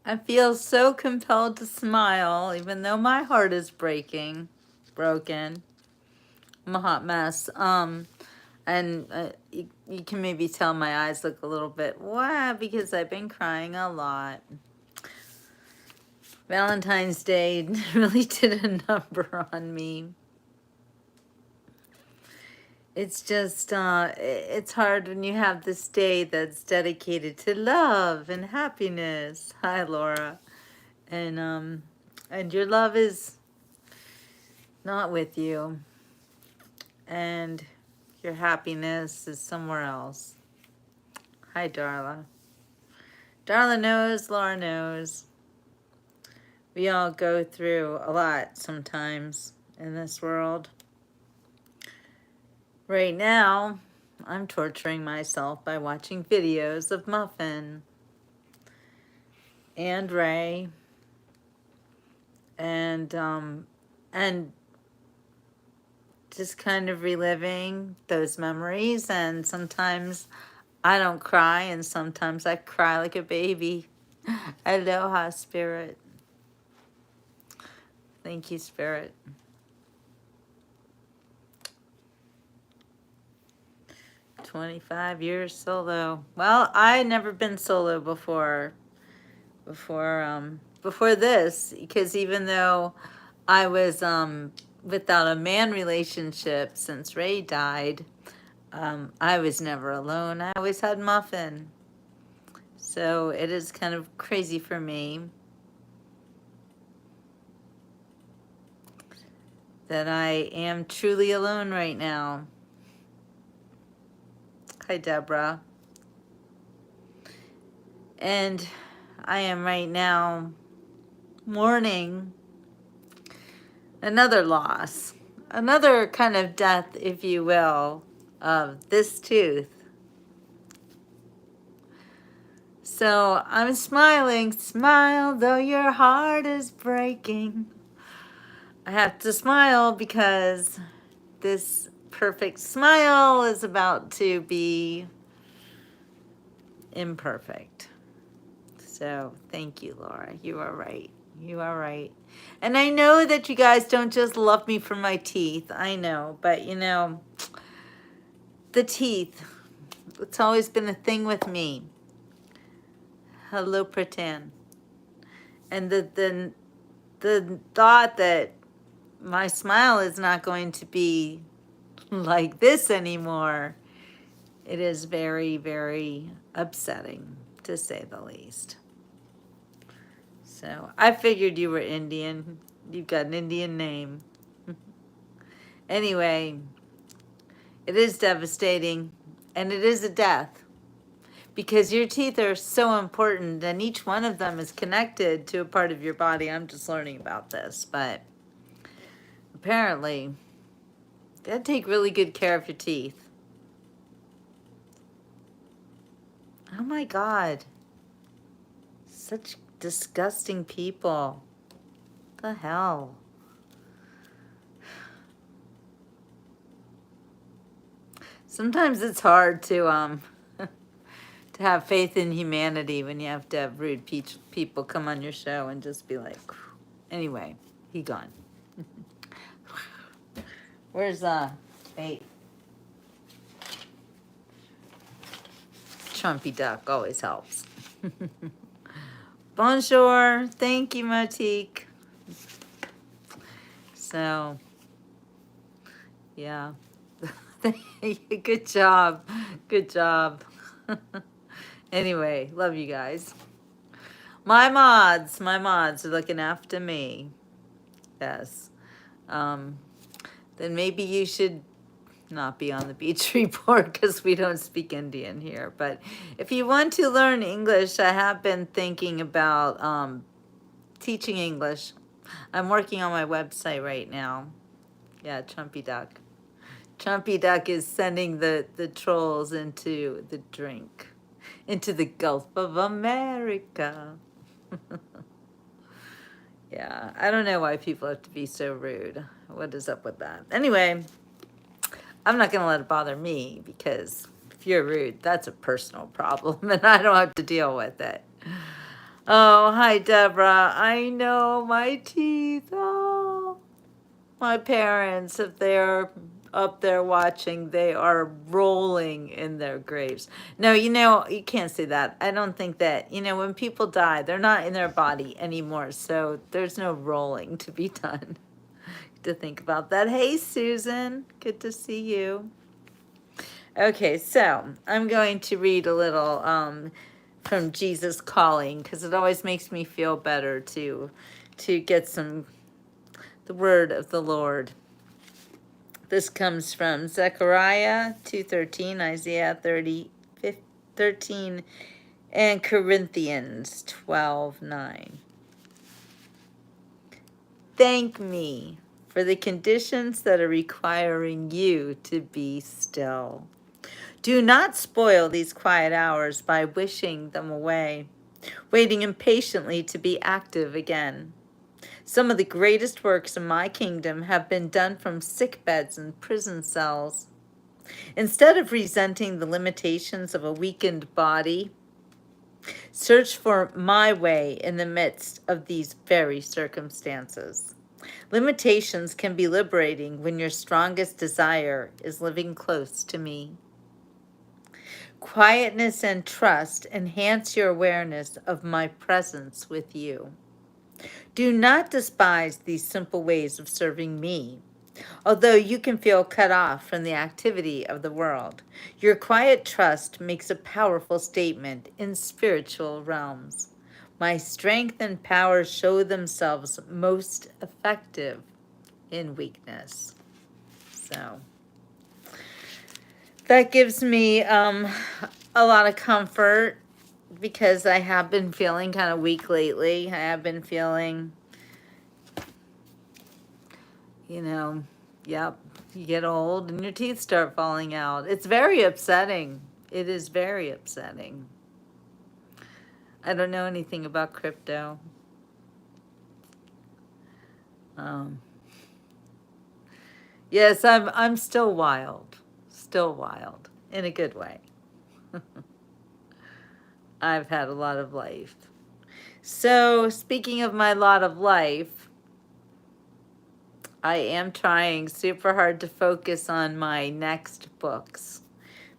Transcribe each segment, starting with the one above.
I feel so compelled to smile, even though my heart is broken. I'm a hot mess. And you can maybe tell my eyes look a little bit, wow, because I've been crying a lot. Valentine's Day really did a number on me. It's just, it's hard when you have this day that's dedicated to love and happiness. Hi, Laura. And your love is not with you. And your happiness is somewhere else. Hi, Darla. Darla knows, Laura knows. We all go through a lot sometimes in this world. Right now, I'm torturing myself by watching videos of Muffin and Ray and just kind of reliving those memories. And sometimes I don't cry, and sometimes I cry like a baby. Aloha, Spirit. Thank you, Spirit. 25 years solo. Well, I never been solo before this, because even though I was without a man relationship since Ray died, I was never alone. I always had Muffin. So it is kind of crazy for me that I am truly alone right now. Hi, Deborah. And I am right now mourning another loss, another kind of death, if you will, of this tooth. So I'm smiling, smile though your heart is breaking. I have to smile because this perfect smile is about to be imperfect. So thank you, Laura. You are right. You are right. And I know that you guys don't just love me for my teeth. I know. But, you know, the teeth, it's always been a thing with me. Hello, Pretend. And the thought that my smile is not going to be like this anymore, it is very, very upsetting, to say the least. So I figured you were Indian. You've got an Indian name. Anyway, it is devastating, and it is a death, because your teeth are so important, and each one of them is connected to a part of your body. I'm just learning about this, but apparently, you gotta take really good care of your teeth. Oh my God. Such disgusting people. What the hell? Sometimes it's hard to to have faith in humanity when you have to have rude people come on your show and just be like, anyway, he gone. Where's Faith? Trumpy duck always helps. Bonjour. Thank you, Motique. So, yeah. Good job. Good job. Anyway, love you guys. My mods are looking after me. Yes. Then maybe you should not be on the beach report, because we don't speak Indian here. But if you want to learn English, I have been thinking about teaching English. I'm working on my website right now. Yeah, Trumpy Duck. Trumpy Duck is sending the trolls into the drink, into the Gulf of America. Yeah, I don't know why people have to be so rude. What is up with that? Anyway, I'm not going to let it bother me, because if you're rude, that's a personal problem, and I don't have to deal with it. Oh, hi, Deborah. I know my teeth. Oh, my parents, if they're up there watching, they are rolling in their graves. No, you can't say that. I don't think that, when people die, they're not in their body anymore. So there's no rolling to be done. To think about that. Hey, Susan. Good to see you. Okay, so I'm going to read a little from Jesus Calling, because it always makes me feel better to get the word of the Lord. This comes from Zechariah 2:13, Isaiah 13, and Corinthians 12:9. Thank me for the conditions that are requiring you to be still. Do not spoil these quiet hours by wishing them away, waiting impatiently to be active again. Some of the greatest works in my kingdom have been done from sick beds and prison cells. Instead of resenting the limitations of a weakened body, search for my way in the midst of these very circumstances. Limitations can be liberating when your strongest desire is living close to me. Quietness and trust enhance your awareness of my presence with you. Do not despise these simple ways of serving me. Although you can feel cut off from the activity of the world, your quiet trust makes a powerful statement in spiritual realms. My strength and power show themselves most effective in weakness. So that gives me a lot of comfort, because I have been feeling kind of weak lately. I have been feeling, yep, you get old and your teeth start falling out. It's very upsetting. It is very upsetting. I don't know anything about crypto. Yes, I'm still wild. Still wild. In a good way. I've had a lot of life. So, speaking of my lot of life, I am trying super hard to focus on my next books,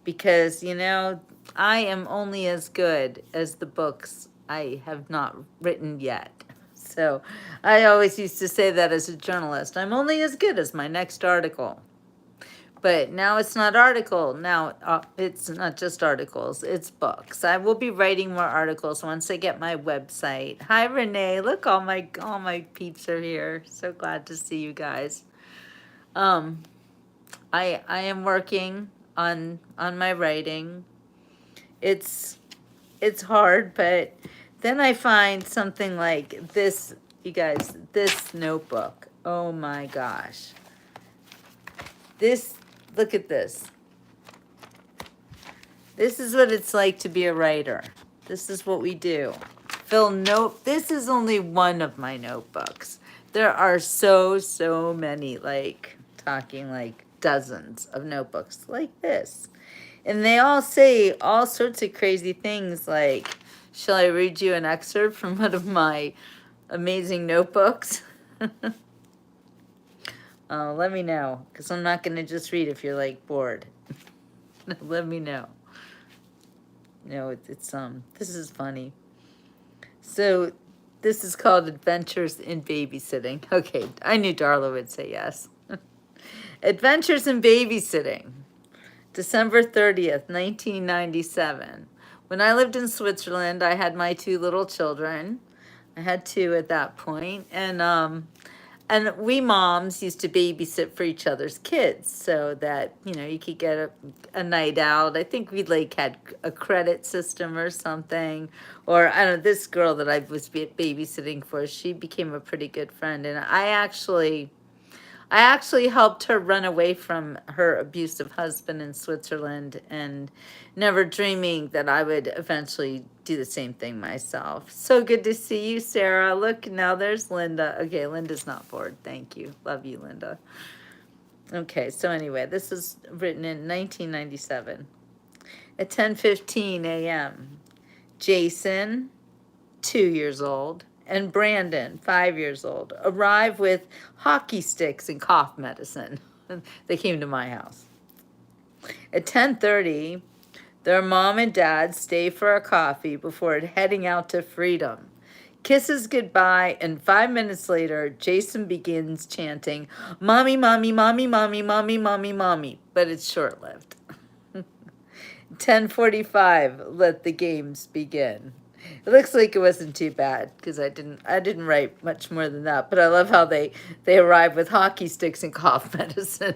because, I am only as good as the books I have not written yet. So I always used to say that as a journalist. I'm only as good as my next article. But now it's not article. Now it's not just articles, it's books. I will be writing more articles once I get my website. Hi, Renee. Look, all my peeps are here. So glad to see you guys. I am working on my writing. It's hard, but then I find something like this, you guys, this notebook. Oh my gosh. Look at this. This is what it's like to be a writer. This is what we do. This is only one of my notebooks. There are so many, talking like dozens of notebooks like this. And they all say all sorts of crazy things, like, shall I read you an excerpt from one of my amazing notebooks? Let me know, because I'm not going to just read if you're, bored. Let me know. This is funny. So, this is called Adventures in Babysitting. Okay, I knew Darla would say yes. Adventures in Babysitting. December 30th, 1997. When I lived in Switzerland, I had my 2 little children. I had 2 at that point. And we moms used to babysit for each other's kids, so that, you could get a night out. I think we had a credit system or something. Or, I don't know, this girl that I was babysitting for, she became a pretty good friend. And I actually helped her run away from her abusive husband in Switzerland, and never dreaming that I would eventually do the same thing myself. So good to see you, Sarah. Look, now there's Linda. Okay, Linda's not bored. Thank you. Love you, Linda. Okay, so anyway, this is written in 1997 at 10:15 a.m. Jason, 2 years old, and Brandon, 5 years old, arrive with hockey sticks and cough medicine. They came to my house. At 10:30, their mom and dad stay for a coffee before heading out to freedom. Kisses goodbye, and 5 minutes later, Jason begins chanting, "Mommy, mommy, mommy, mommy, mommy, mommy, mommy," but it's short-lived. 10:45, let the games begin. It looks like it wasn't too bad because I didn't write much more than that, but I love how they arrive with hockey sticks and cough medicine.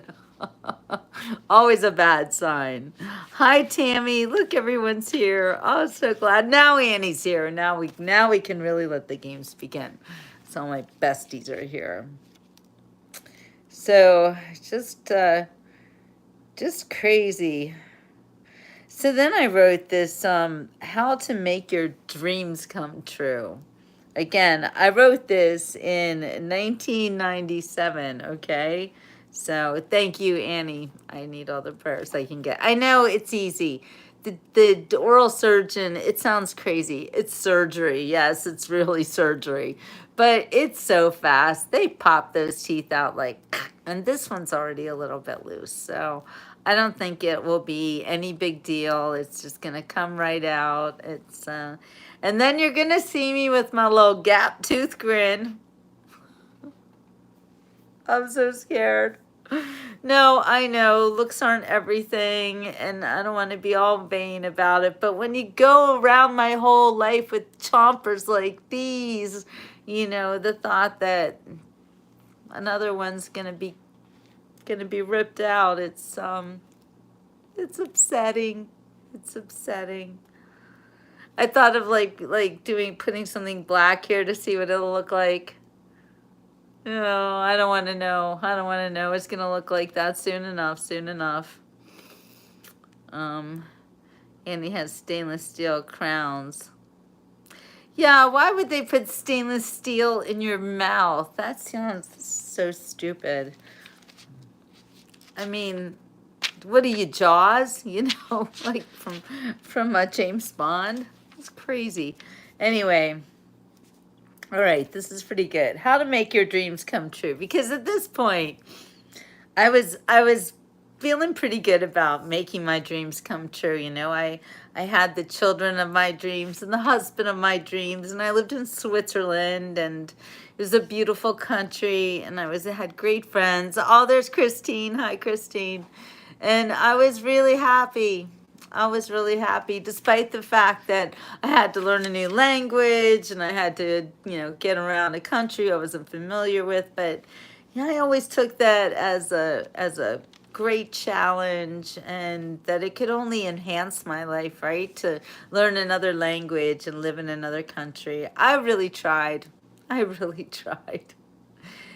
Always a bad sign. Hi, Tammy. Look, everyone's here. Oh, so glad. Now Annie's here. Now we can really let the games begin. So my besties are here. So just crazy. So then I wrote this, how to make your dreams come true. Again, I wrote this in 1997, okay? So thank you, Annie. I need all the prayers I can get. I know it's easy. The oral surgeon, it sounds crazy. It's surgery. Yes, it's really surgery. But it's so fast. They pop those teeth out like, and this one's already a little bit loose. So I don't think it will be any big deal. It's just going to come right out. And then you're going to see me with my little gap tooth grin. I'm so scared. No, I know looks aren't everything, and I don't want to be all vain about it, but when you go around my whole life with chompers like these, the thought that another one's gonna be ripped out, it's upsetting. It's upsetting. I thought of putting something black here to see what it'll look like. No, I don't want to know. I don't want to know. It's gonna look like that soon enough. Soon enough. And he has stainless steel crowns. Yeah, why would they put stainless steel in your mouth? That sounds so stupid. I mean, what are you, Jaws? Like from James Bond. It's crazy. Anyway. All right, this is pretty good. How to make your dreams come true. Because at this point, I was feeling pretty good about making my dreams come true. I had the children of my dreams and the husband of my dreams, and I lived in Switzerland, and it was a beautiful country, and I had great friends. Oh, there's Christine. Hi, Christine. And I was really happy. I was really happy, despite the fact that I had to learn a new language and I had to, get around the country I wasn't familiar with. But I always took that as a great challenge, and that it could only enhance my life, right? To learn another language and live in another country. I really tried. I really tried.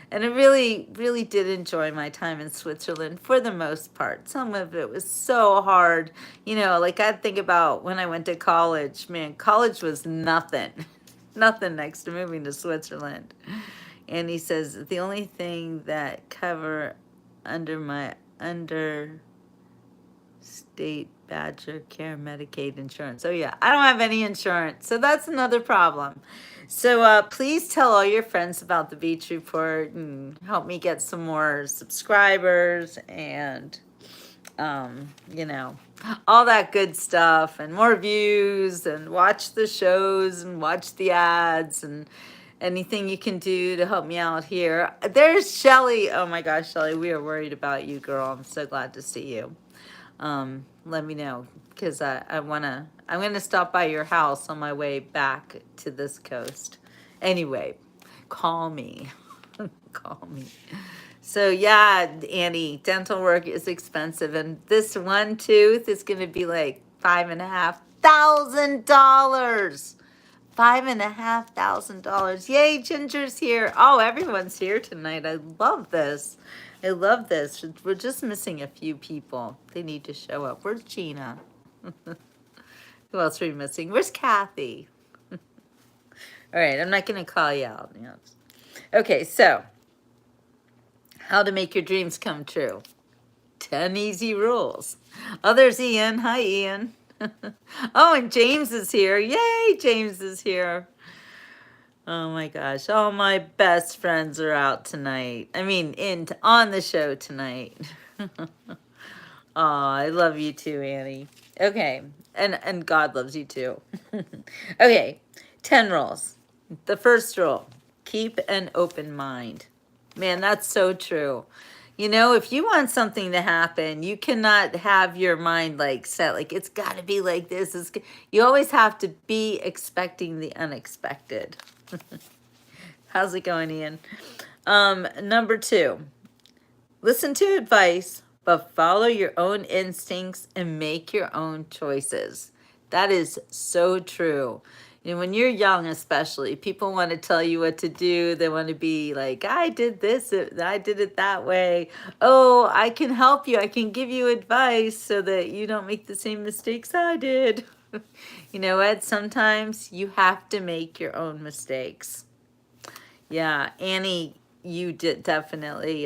And I really, really did enjoy my time in Switzerland for the most part. Some of it was so hard. I think about when I went to college. Man, college was nothing. Nothing next to moving to Switzerland. And he says, the only thing that cover under state badger care Medicaid insurance. So yeah, I don't have any insurance. So that's another problem. So please tell all your friends about the Beach Report and help me get some more subscribers and, all that good stuff and more views, and watch the shows and watch the ads and anything you can do to help me out here. There's Shelly. Oh my gosh, Shelly, we are worried about you, girl. I'm so glad to see you. Let me know, because I'm gonna stop by your house on my way back to this coast. Anyway, call me. Call me. So yeah, Annie, dental work is expensive, and this one tooth is gonna be like $5,500. $5,500. Yay, Ginger's here. Oh, everyone's here tonight. I love this. I love this. We're just missing a few people. They need to show up. Where's Gina? Who else are we missing? Where's Kathy? All right, I'm not going to call you out. Okay, so how to make your dreams come true. 10 easy rules. Oh, there's Ian. Hi, Ian. Oh, and James is here. Yay, James is here. Oh my gosh, all my best friends are out tonight. I mean, on the show tonight. Oh, I love you too, Annie. Okay, and God loves you too. Okay, 10 rules. The first rule, keep an open mind. Man, that's so true. You know, if you want something to happen, you cannot have your mind like set, like it's got to be like this. You always have to be expecting the unexpected. How's it going, Ian? Number 2, listen to advice, but follow your own instincts and make your own choices. That is so true. You know, when you're young, especially, people want to tell you what to do. They want to be like, I did this, I did it that way. Oh, I can help you. I can give you advice so that you don't make the same mistakes I did. You know what? Sometimes you have to make your own mistakes. Yeah, Annie, you did definitely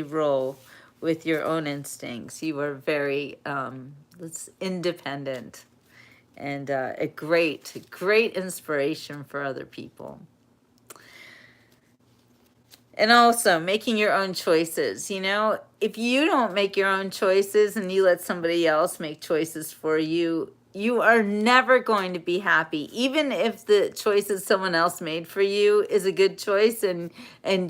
roll with your own instincts. You were very independent and a great inspiration for other people. And also making your own choices. You know, if you don't make your own choices and you let somebody else make choices for you, you are never going to be happy. Even if the choices someone else made for you is a good choice and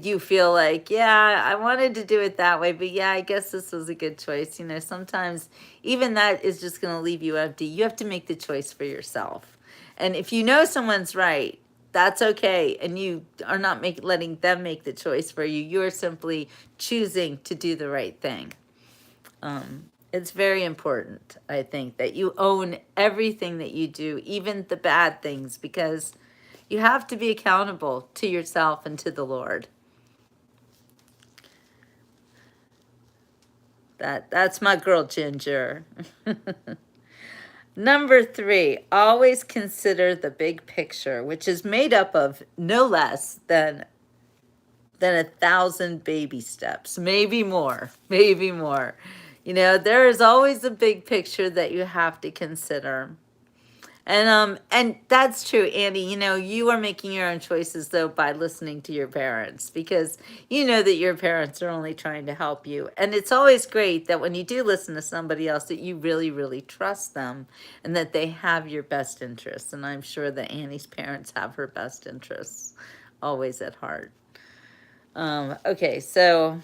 you feel like, yeah, I wanted to do it that way, but yeah, I guess this was a good choice. You know, sometimes even that is just going to leave you empty. You have to make the choice for yourself. And if you know someone's right, that's okay. And you are not letting them make the choice for you. You're simply choosing to do the right thing. It's very important, I think, that you own everything that you do, even the bad things, because you have to be accountable to yourself and to the Lord. That's my girl, Ginger. Number 3, always consider the big picture, which is made up of no less than 1,000 baby steps, maybe more, maybe more. You know, there is always a big picture that you have to consider. And that's true, Andy. You know, you are making your own choices though by listening to your parents, because you know that your parents are only trying to help you. And it's always great that when you do listen to somebody else that you really, really trust them and that they have your best interests. And I'm sure that Annie's parents have her best interests always at heart. Okay, so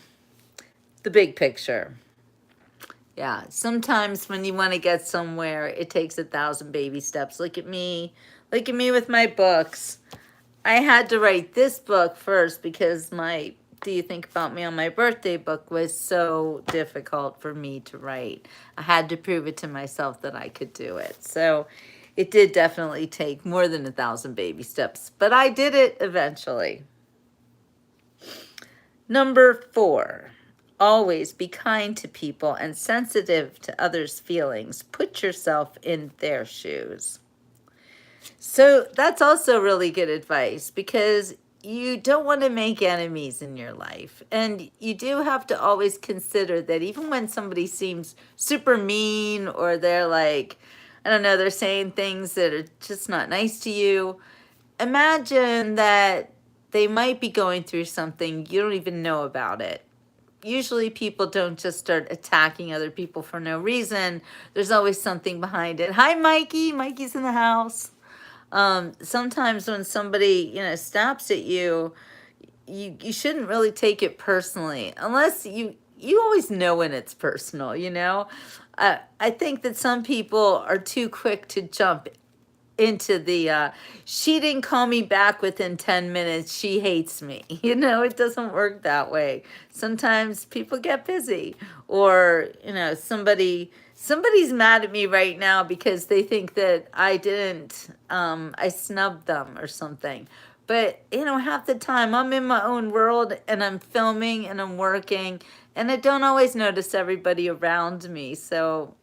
the big picture. Yeah, sometimes when you want to get somewhere, it takes 1,000 baby steps. Look at me with my books. I had to write this book first because my Do You Think About Me on My Birthday book was so difficult for me to write. I had to prove it to myself that I could do it. So it did definitely take more than 1,000 baby steps, but I did it eventually. Number 4, always be kind to people and sensitive to others' feelings. Put yourself in their shoes. So that's also really good advice, because you don't want to make enemies in your life. And you do have to always consider that even when somebody seems super mean, or they're like, I don't know, they're saying things that are just not nice to you, imagine that they might be going through something you don't even know about it. Usually people don't just start attacking other people for no reason. There's always something behind it. Hi, Mikey. Mikey's in the house. Sometimes when somebody, you know, snaps at you, you shouldn't really take it personally, unless you always know when it's personal, you know. I think that some people are too quick to jump into the she didn't call me back within 10 minutes, she hates me. You know, it doesn't work that way. Sometimes people get busy, or you know, somebody's mad at me right now because they think that I didn't I snubbed them or something. But you know, half the time I'm in my own world and I'm filming and I'm working, and I don't always notice everybody around me. So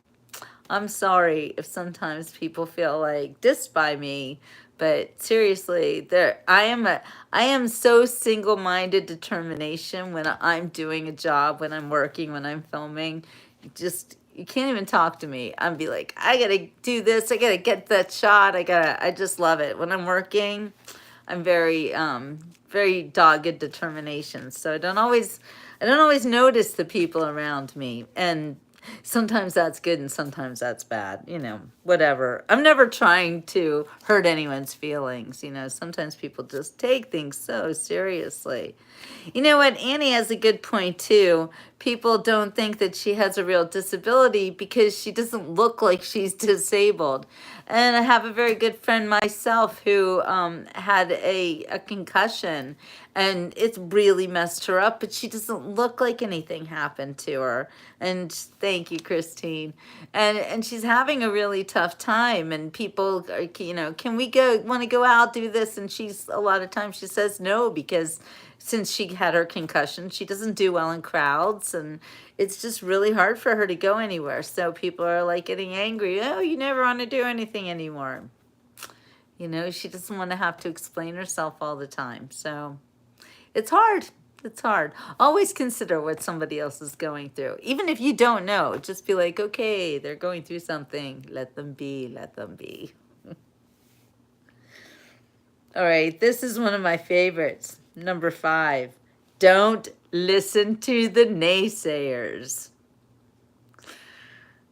I'm sorry if sometimes people feel like dissed by me, but seriously, I am so single-minded determination when I'm doing a job, when I'm working, when I'm filming. You can't even talk to me. I'm be like, I gotta do this, I gotta get that shot, I just love it. When I'm working, I'm very dogged determination. So I don't always notice the people around me, and sometimes that's good and sometimes that's bad, whatever. I'm never trying to hurt anyone's feelings. Sometimes people just take things so seriously. You know what? Annie has a good point too. People don't think that she has a real disability because she doesn't look like she's disabled. And I have a very good friend myself who had a concussion, and it's really messed her up, but she doesn't look like anything happened to her. And thank you, Christine. And she's having a really tough time, and people are, can we want to go out, do this? And a lot of times she says no, because since she had her concussion, she doesn't do well in crowds, and it's just really hard for her to go anywhere. So people are like getting angry. Oh, you never want to do anything anymore. She doesn't want to have to explain herself all the time. So it's hard. It's hard. Always consider what somebody else is going through. Even if you don't know, just be like, okay, they're going through something. Let them be. Let them be. All right, this is one of my favorites. Number 5, don't listen to the naysayers.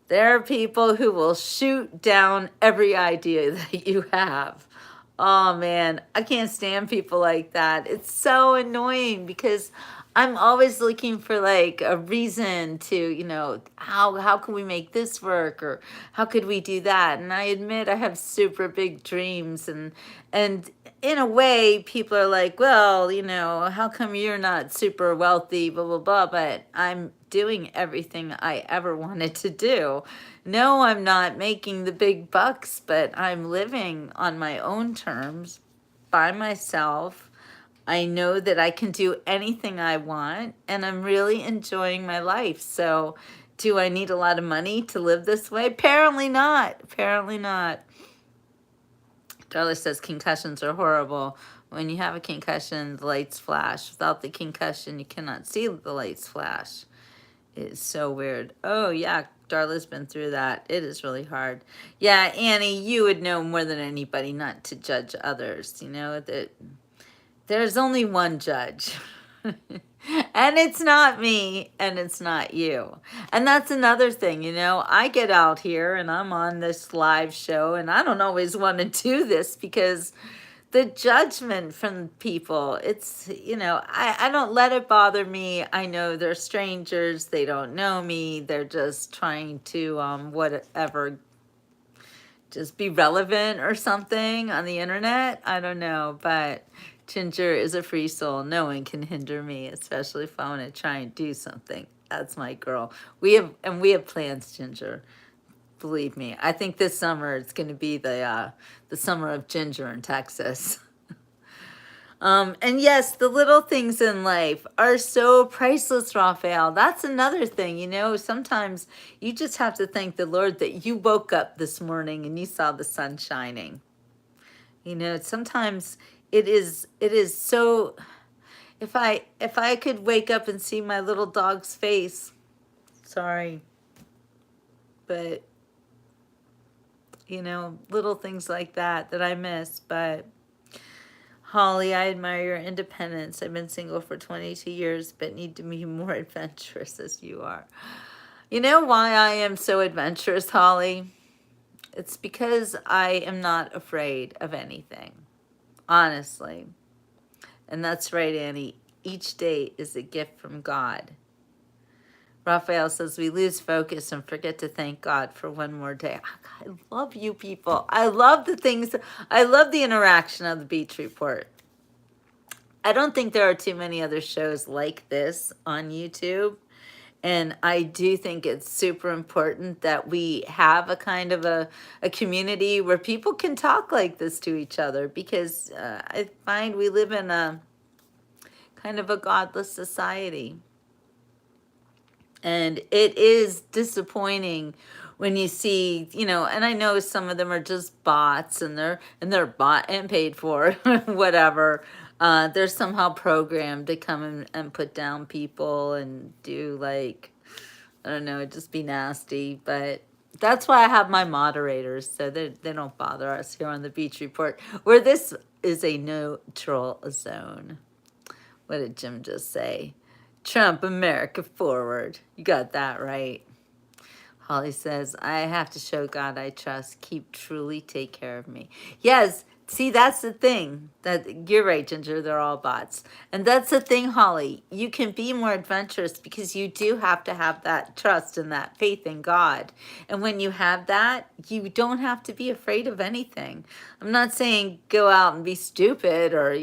There are people who will shoot down every idea that you have. Oh man, I can't stand people like that. It's so annoying because I'm always looking for like a reason to, how can we make this work, or how could we do that? And I admit I have super big dreams, and in a way people are like, well, how come you're not super wealthy, blah, blah, blah, but I'm doing everything I ever wanted to do. No, I'm not making the big bucks, but I'm living on my own terms by myself. I know that I can do anything I want, and I'm really enjoying my life. So do I need a lot of money to live this way? Apparently not. Apparently not. Darla says concussions are horrible. When you have a concussion, the lights flash. Without the concussion, you cannot see the lights flash. It's so weird. Oh, yeah, Darla's been through that. It is really hard. Yeah, Annie, you would know more than anybody not to judge others. That there's only one judge. And it's not me, and it's not you. And that's another thing, I get out here and I'm on this live show, and I don't always want to do this because the judgment from people, it's, I don't let it bother me. I know they're strangers. They don't know me. They're just trying to, whatever, just be relevant or something on the internet. I don't know, but Ginger is a free soul. No one can hinder me, especially if I want to try and do something. That's my girl. We have plans, Ginger. Believe me. I think this summer it's going to be the summer of Ginger in Texas. And yes, the little things in life are so priceless, Raphael. That's another thing, sometimes you just have to thank the Lord that you woke up this morning and you saw the sun shining. Sometimes it is so, if I could wake up and see my little dog's face, sorry, but little things like that I miss. But Holly, I admire your independence. I've been single for 22 years, but need to be more adventurous as you are. You know why I am so adventurous, Holly? It's because I am not afraid of anything, honestly. And that's right, Annie. Each day is a gift from God. Raphael says we lose focus and forget to thank God for one more day. I love you people. I love the things. I love the interaction of the Beach Report. I don't think there are too many other shows like this on YouTube. And I do think it's super important that we have a kind of a community where people can talk like this to each other, because I find we live in a kind of a godless society. And it is disappointing when you see, and I know some of them are just bots, and they're bought and paid for, whatever. They're somehow programmed to come and put down people and do like, I don't know, just be nasty. But that's why I have my moderators, so they don't bother us here on the Beach Report, where this is a neutral zone. What did Jim just say? Trump America forward. You got that right. Holly says, I have to show God I trust. Keep truly take care of me. Yes, see, that's the thing. That you're right, Ginger, they're all bots. And that's the thing, Holly. You can be more adventurous because you do have to have that trust and that faith in God. And when you have that, you don't have to be afraid of anything. I'm not saying go out and be stupid or,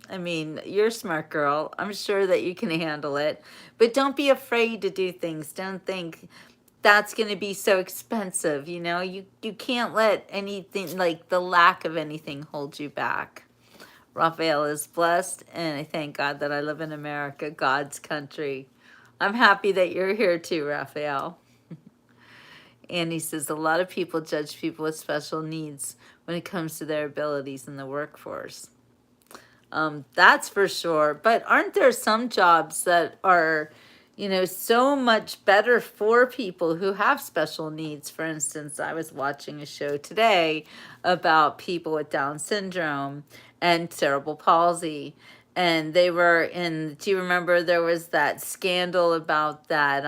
I mean, you're a smart girl. I'm sure that you can handle it. But don't be afraid to do things. Don't think that's going to be so expensive. You can't let anything, like the lack of anything, hold you back. Raphael is blessed, and I thank God that I live in America, God's country. I'm happy that you're here too, Raphael. And he says a lot of people judge people with special needs when it comes to their abilities in the workforce. That's for sure. But aren't there some jobs that are, so much better for people who have special needs? For instance, I was watching a show today about people with Down syndrome and cerebral palsy. And they were do you remember there was that scandal about that?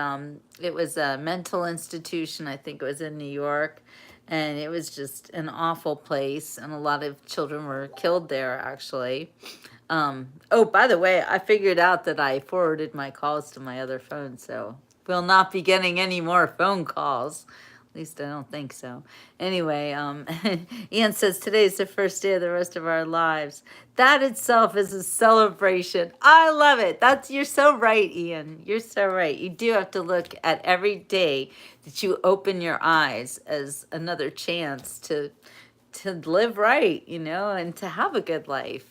It was a mental institution, I think it was in New York. And it was just an awful place. And a lot of children were killed there, actually. Oh, by the way, I figured out that I forwarded my calls to my other phone, so we'll not be getting any more phone calls. At least I don't think so. Anyway, Ian says today's the first day of the rest of our lives. That itself is a celebration. I love it. You're so right, Ian. You're so right. You do have to look at every day that you open your eyes as another chance to live right, and to have a good life.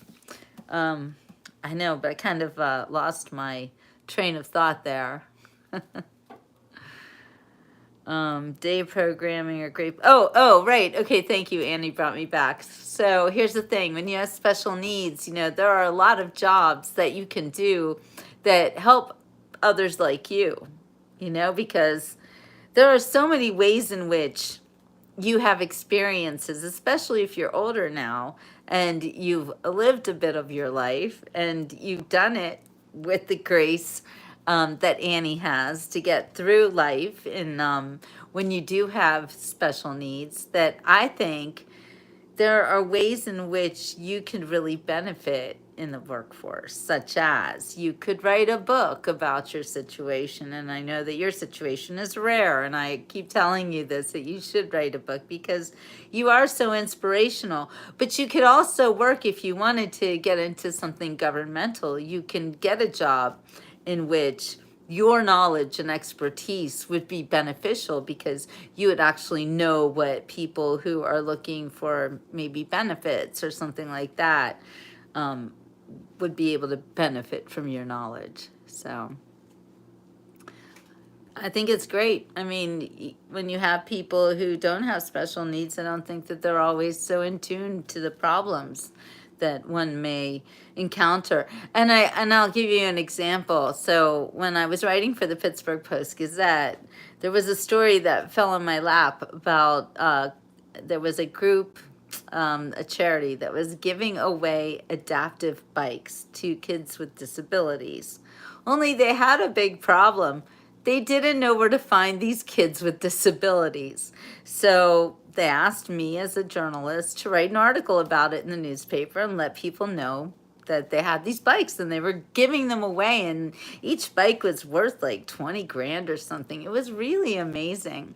I know, but I kind of lost my train of thought there. Day programming or great. Oh, right. Okay, thank you, Annie brought me back. So here's the thing. When you have special needs, there are a lot of jobs that you can do that help others like you, because there are so many ways in which you have experiences, especially if you're older now and you've lived a bit of your life and you've done it with the grace that Annie has to get through life. And when you do have special needs, that I think there are ways in which you can really benefit in the workforce, such as you could write a book about your situation. And I know that your situation is rare, and I keep telling you this, that you should write a book because you are so inspirational. But you could also work, if you wanted to get into something governmental, you can get a job in which your knowledge and expertise would be beneficial because you would actually know what people who are looking for maybe benefits or something like that would be able to benefit from your knowledge. So I think it's great. I mean, when you have people who don't have special needs, I don't think that they're always so in tune to the problems that one may encounter. And I'll give you an example. So when I was writing for the Pittsburgh Post-Gazette, there was a story that fell in my lap about there was a group, a charity that was giving away adaptive bikes to kids with disabilities. Only they had a big problem. They didn't know where to find these kids with disabilities. So they asked me as a journalist to write an article about it in the newspaper and let people know that they had these bikes and they were giving them away, and each bike was worth like 20 grand or something. It was really amazing.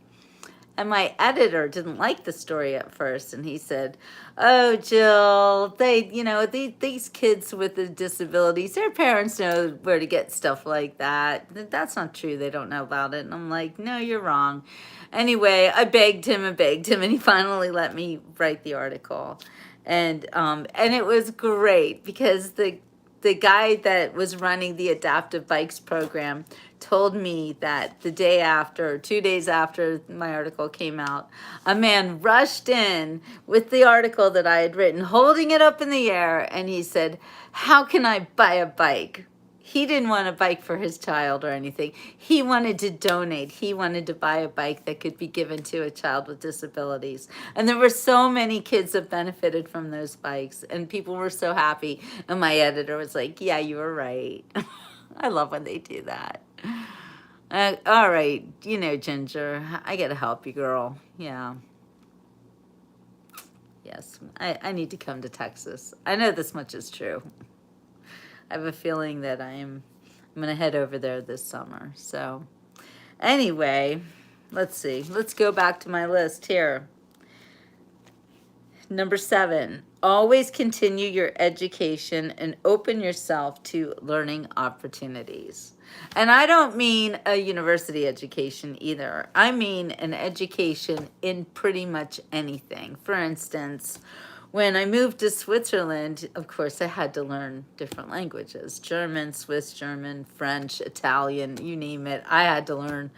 And my editor didn't like the story at first, and he said, "Oh, Jill, these kids with the disabilities, their parents know where to get stuff like that. That's not true. They don't know about it." And I'm like, "No, you're wrong." Anyway, I begged him, and he finally let me write the article. And it was great because the guy that was running the Adaptive Bikes program told me that the day after, 2 days after my article came out, a man rushed in with the article that I had written, holding it up in the air, and he said, "How can I buy a bike?" he didn't want a bike for his child or anything. He wanted to donate. He wanted to buy a bike that could be given to a child with disabilities. And there were so many kids that benefited from those bikes, and people were so happy. And my editor was like, yeah, you were right. I love when they do that. All right, you know, Ginger, I gotta help you, girl. Yeah. Yes, I need to come to Texas. I know this much is true. I have a feeling that I'm gonna head over there this summer. So anyway, let's see. Let's go back to my list here. Number 7, always continue your education and open yourself to learning opportunities. And I don't mean a university education either. I mean an education in pretty much anything. For instance, when I moved to Switzerland, of course, I had to learn different languages. German, Swiss German, French, Italian, you name it. I had to learn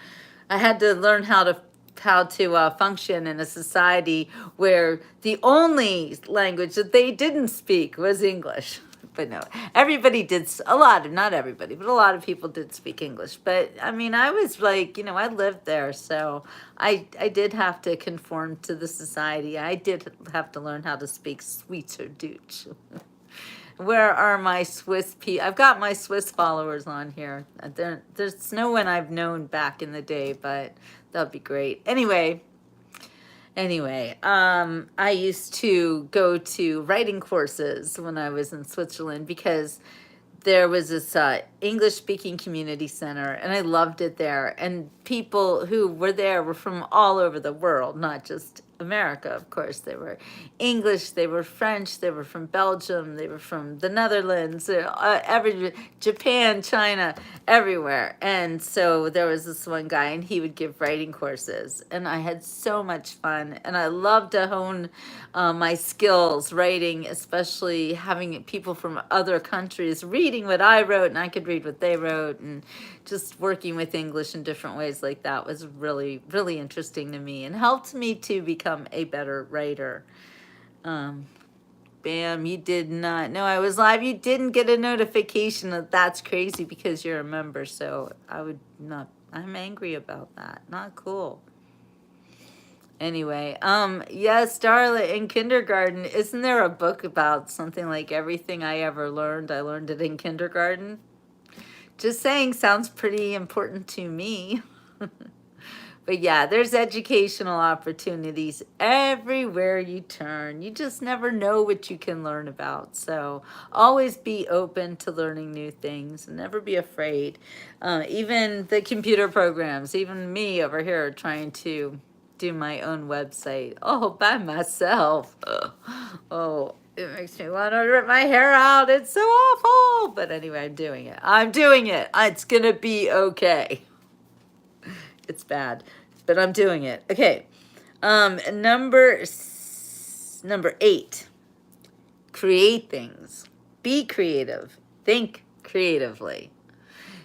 how to function in a society where the only language that they didn't speak was English. But no, everybody did, not everybody, but a lot of people did speak English. But I mean, I was like, you know, I lived there, so I did have to conform to the society. I did have to learn how to speak Schweizerdeutsch. Where are my Swiss people? I've got my Swiss followers on here. There's no one I've known back in the day, but that'd be great. Anyway, I used to go to writing courses when I was in Switzerland because there was this English speaking community center, and I loved it there. And people who were there were from all over the world, not just America, of course. They were English, they were French, they were from Belgium, they were from the Netherlands, Japan, China, everywhere. And so there was this one guy, and he would give writing courses, and I had so much fun. And I loved to hone my skills writing, especially having people from other countries reading what I wrote, and I could read what they wrote, and just working with English in different ways like that was really, really interesting to me and helped me to become a better writer. Bam, you did not know I was live. You didn't get a notification. That's crazy because you're a member, so I'm angry about that. Not cool. Anyway, yes, Darla, in kindergarten, isn't there a book about something like everything I ever learned, I learned it in kindergarten? Just saying, sounds pretty important to me. But yeah, there's educational opportunities everywhere you turn. You just never know what you can learn about. So always be open to learning new things and never be afraid. Even the computer programs, even me over here trying to do my own website all by myself. Oh, it makes me want to rip my hair out. It's so awful. But anyway, I'm doing it. It's going to be okay. It's bad, but I'm doing it. Okay. Number 8, create things. Be creative. Think creatively.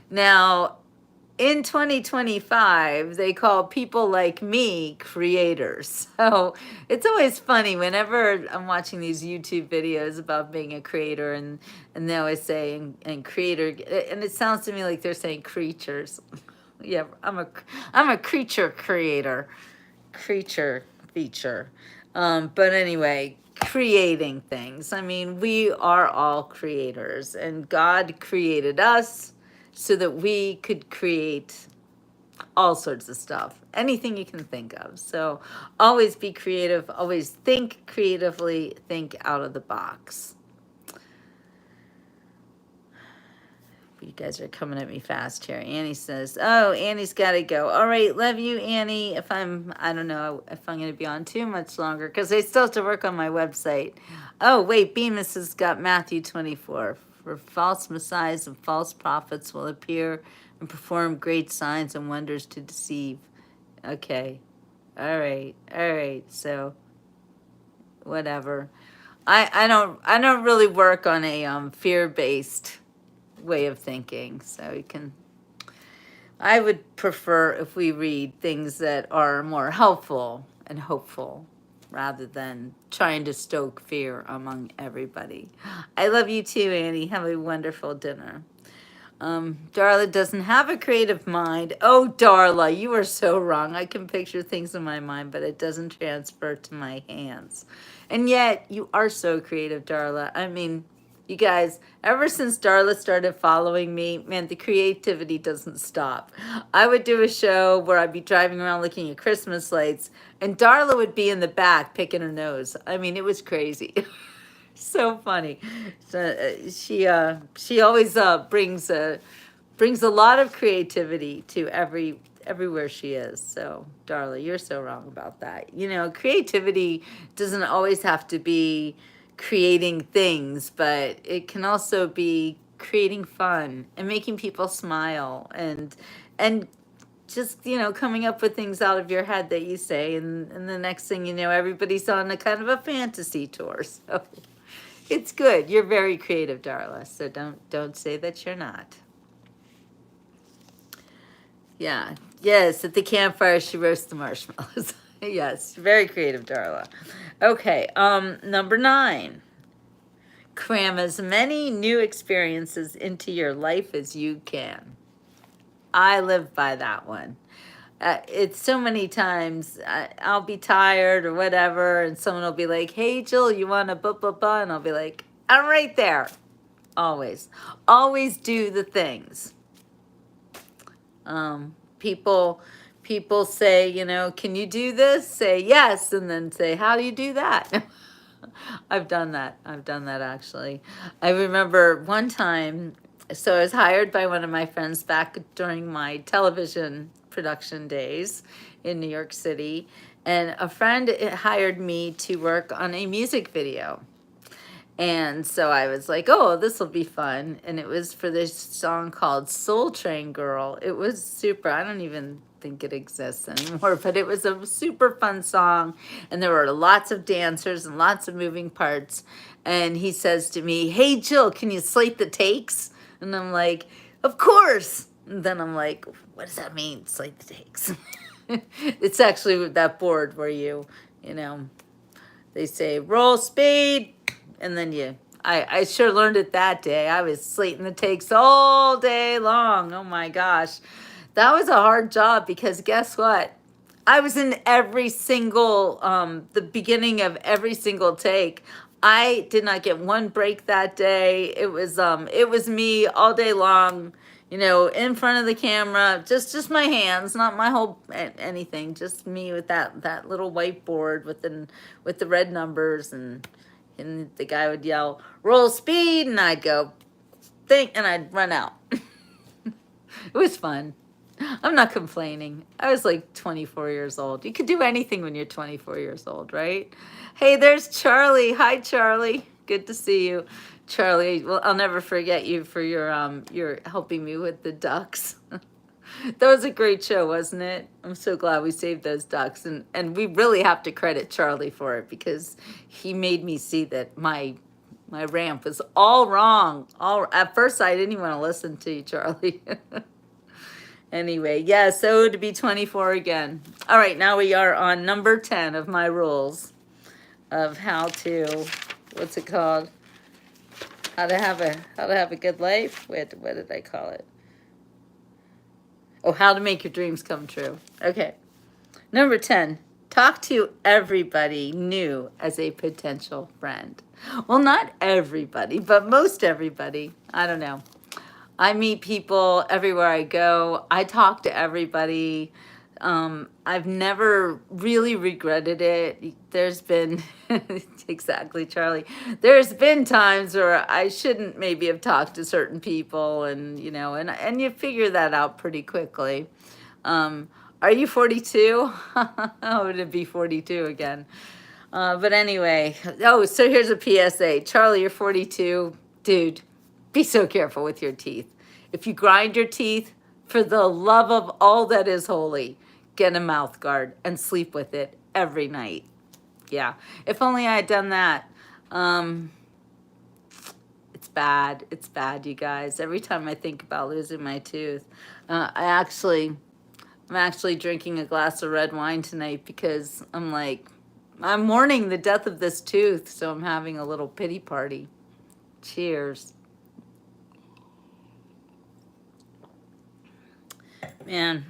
Now, in 2025, they call people like me creators. So it's always funny whenever I'm watching these YouTube videos about being a creator, and they always say, and creator, and it sounds to me like they're saying creatures. Yeah, I'm a creature creator, creature feature. But anyway, creating things. I mean, we are all creators, and God created us so that we could create all sorts of stuff, anything you can think of. So always be creative, always think creatively, think out of the box. You guys are coming at me fast here. Annie says, oh, Annie's got to go. All right, love you, Annie. I don't know if I'm going to be on too much longer because I still have to work on my website. Oh, wait, Bemis has got Matthew 24. For false messiahs and false prophets will appear and perform great signs and wonders to deceive. Okay. All right. So, whatever. I don't really work on a fear-based way of thinking, so I would prefer if we read things that are more helpful and hopeful rather than trying to stoke fear among everybody. I love you too, Annie. Have a wonderful dinner. Darla doesn't have a creative mind. Oh, Darla, you are so wrong. I can picture things in my mind, but it doesn't transfer to my hands. And yet, you are so creative, Darla. I mean, you guys, ever since Darla started following me, man, the creativity doesn't stop. I would do a show where I'd be driving around looking at Christmas lights, and Darla would be in the back picking her nose. I mean, it was crazy. So funny. So, she always brings a lot of creativity to everywhere she is. So, Darla, you're so wrong about that. You know, creativity doesn't always have to be creating things, but it can also be creating fun and making people smile and just, you know, coming up with things out of your head that you say, and the next thing you know, everybody's on a kind of a fantasy tour. So it's good. You're very creative, Darla. So don't say that you're not. Yeah. Yes, at the campfire she roasts the marshmallows. Yes, very creative, Darla. Okay, number 9. Cram as many new experiences into your life as you can. I live by that one. It's so many times I'll be tired or whatever, and someone will be like, "Hey, Jill, you want a blah, blah, blah?" And I'll be like, "I'm right there." Always. Always do the things. People say, you know, "Can you do this?" Say yes, and then say, "How do you do that?" I've done that. I've done that actually. I remember one time, so I was hired by one of my friends back during my television production days in New York City, and a friend hired me to work on a music video. And so I was like, oh, this will be fun. And it was for this song called Soul Train Girl. It was super. I don't even think it exists anymore, but it was a super fun song. And there were lots of dancers and lots of moving parts. And he says to me, "Hey, Jill, can you slate the takes?" And I'm like, "Of course." And then I'm like, "What does that mean, slate the takes?" It's actually that board where you know, they say roll speed, and then I sure learned it that day. I was slating the takes all day long. Oh my gosh. That was a hard job because guess what? I was in every single, the beginning of every single take. I did not get one break that day. It was me all day long, you know, in front of the camera, just my hands, not my whole anything, just me with that little whiteboard with the red numbers, and the guy would yell, "Roll speed," and I'd go, "Think," and I'd run out. It was fun. I'm not complaining. I was like 24 years old. You could do anything when you're 24 years old, right? Hey, there's Charlie. Hi, Charlie. Good to see you. Charlie, well, I'll never forget you for your helping me with the ducks. That was a great show, wasn't it? I'm so glad we saved those ducks. And we really have to credit Charlie for it because he made me see that my ramp was all wrong. At first, I didn't even want to listen to you, Charlie. Anyway, yeah, so to be 24 again. All right, now we are on number 10 of my rules of how to, what's it called? How to have a good life. What did I call it? Oh, how to make your dreams come true. Okay. Number 10, talk to everybody new as a potential friend. Well, not everybody, but most everybody. I don't know. I meet people everywhere I go. I talk to everybody. I've never really regretted it. There's been, exactly, Charlie. There's been times where I shouldn't maybe have talked to certain people, and you know, and you figure that out pretty quickly. Are you 42? Oh, would it be 42 again? But anyway, oh, so here's a PSA. Charlie, you're 42. Dude, be so careful with your teeth. If you grind your teeth, for the love of all that is holy, get a mouth guard and sleep with it every night. Yeah, if only I had done that. It's bad. It's bad, you guys. Every time I think about losing my tooth, I'm actually drinking a glass of red wine tonight because I'm mourning the death of this tooth, so I'm having a little pity party. Cheers. Man,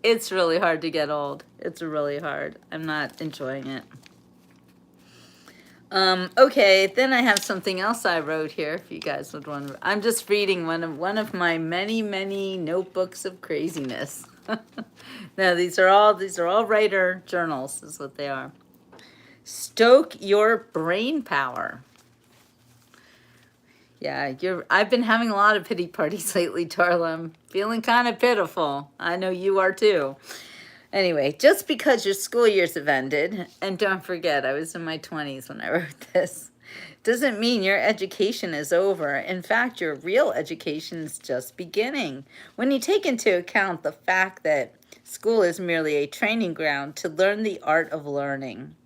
it's really hard to get old. It's really hard. I'm not enjoying it. Okay, then I have something else I wrote here. If you guys would want to, I'm just reading one of my many notebooks of craziness. No, these are all writer journals, is what they are. Stoke your brain power. Yeah, I've been having a lot of pity parties lately, Darla. I'm feeling kind of pitiful. I know you are too. Anyway, just because your school years have ended, and don't forget, I was in my 20s when I wrote this, doesn't mean your education is over. In fact, your real education is just beginning. When you take into account the fact that school is merely a training ground to learn the art of learning.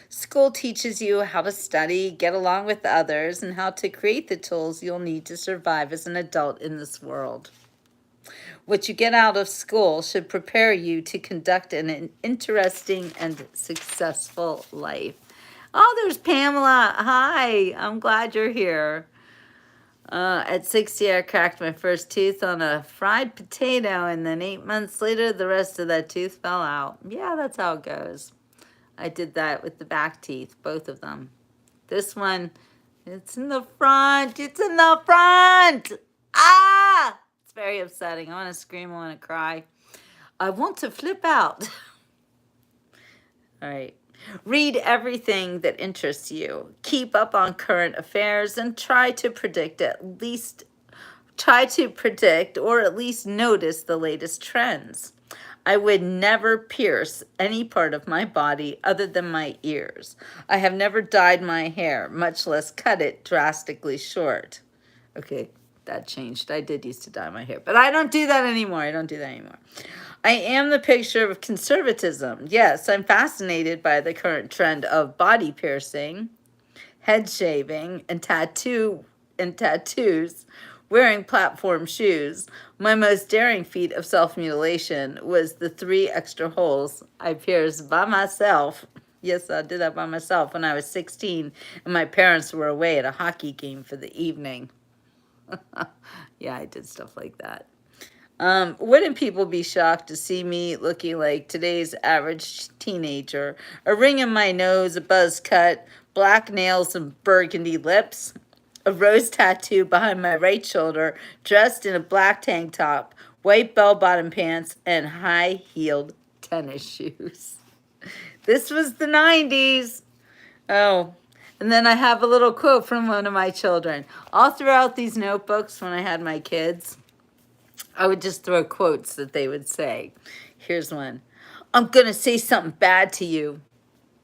School teaches you how to study, get along with others, and how to create the tools you'll need to survive as an adult in this world. What you get out of school should prepare you to conduct an interesting and successful life. Oh, there's Pamela. Hi, I'm glad you're here. At 60, I cracked my first tooth on a fried potato, and then 8 months later, the rest of that tooth fell out. Yeah, that's how it goes. I did that with the back teeth, both of them. This one, it's in the front. It's in the front. Ah! It's very upsetting. I want to scream. I want to cry. I want to flip out. All right. Read everything that interests you. Keep up on current affairs and try to predict or at least notice the latest trends. I would never pierce any part of my body other than my ears. I have never dyed my hair, much less cut it drastically short. Okay, that changed. I did used to dye my hair, but I don't do that anymore. I am the picture of conservatism. Yes, I'm fascinated by the current trend of body piercing, head shaving, and tattoos, wearing platform shoes. My most daring feat of self-mutilation was the 3 extra holes I pierced by myself. Yes, I did that by myself when I was 16 and my parents were away at a hockey game for the evening. Yeah, I did stuff like that. Wouldn't people be shocked to see me looking like today's average teenager? A ring in my nose, a buzz cut, black nails and burgundy lips, a rose tattoo behind my right shoulder, dressed in a black tank top, white bell-bottom pants, and high-heeled tennis shoes. This was the 90s. Oh, and then I have a little quote from one of my children. All throughout these notebooks when I had my kids, I would just throw quotes that they would say. Here's one. I'm going to say something bad to you.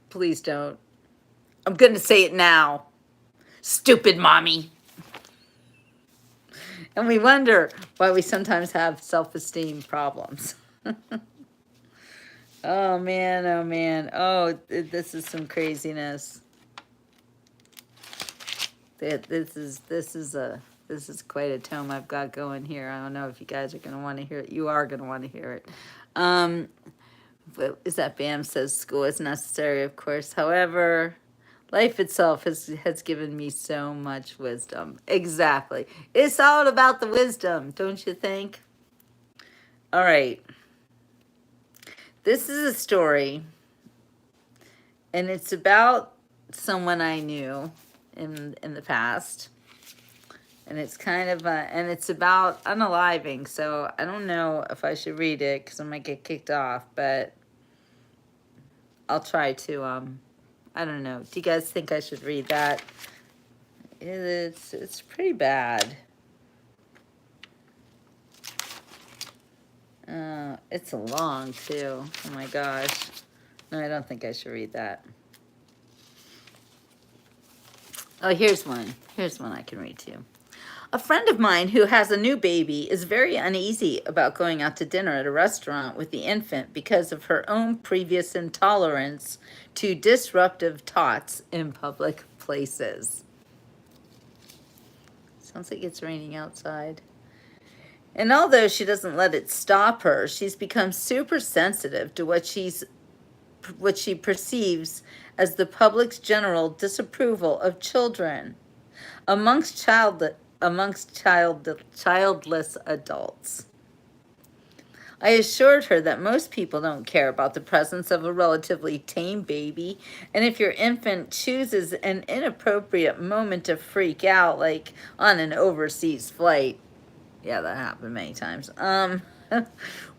Please don't. I'm going to say it now. Stupid mommy. And we wonder why we sometimes have self-esteem problems. Oh, man, oh, man. Oh, this is some craziness. This is quite a tome I've got going here. I don't know if you guys are going to want to hear it. You are going to want to hear it. Is that Bam says school is necessary, of course. However, life itself has given me so much wisdom. Exactly. It's all about the wisdom, don't you think? All right. This is a story, and it's about someone I knew in the past. And it's kind of and it's about unaliving, so I don't know if I should read it because I might get kicked off, but I'll try to. I don't know. Do you guys think I should read that? It's pretty bad. It's long too. Oh my gosh. No, I don't think I should read that. Oh, here's one. Here's one I can read to you. A friend of mine who has a new baby is very uneasy about going out to dinner at a restaurant with the infant because of her own previous intolerance to disruptive tots in public places. Sounds like it's raining outside. And although she doesn't let it stop her, she's become super sensitive to what she perceives as the public's general disapproval of children amongst childless adults. I assured her that most people don't care about the presence of a relatively tame baby, and if your infant chooses an inappropriate moment to freak out, like on an overseas flight, yeah, that happened many times.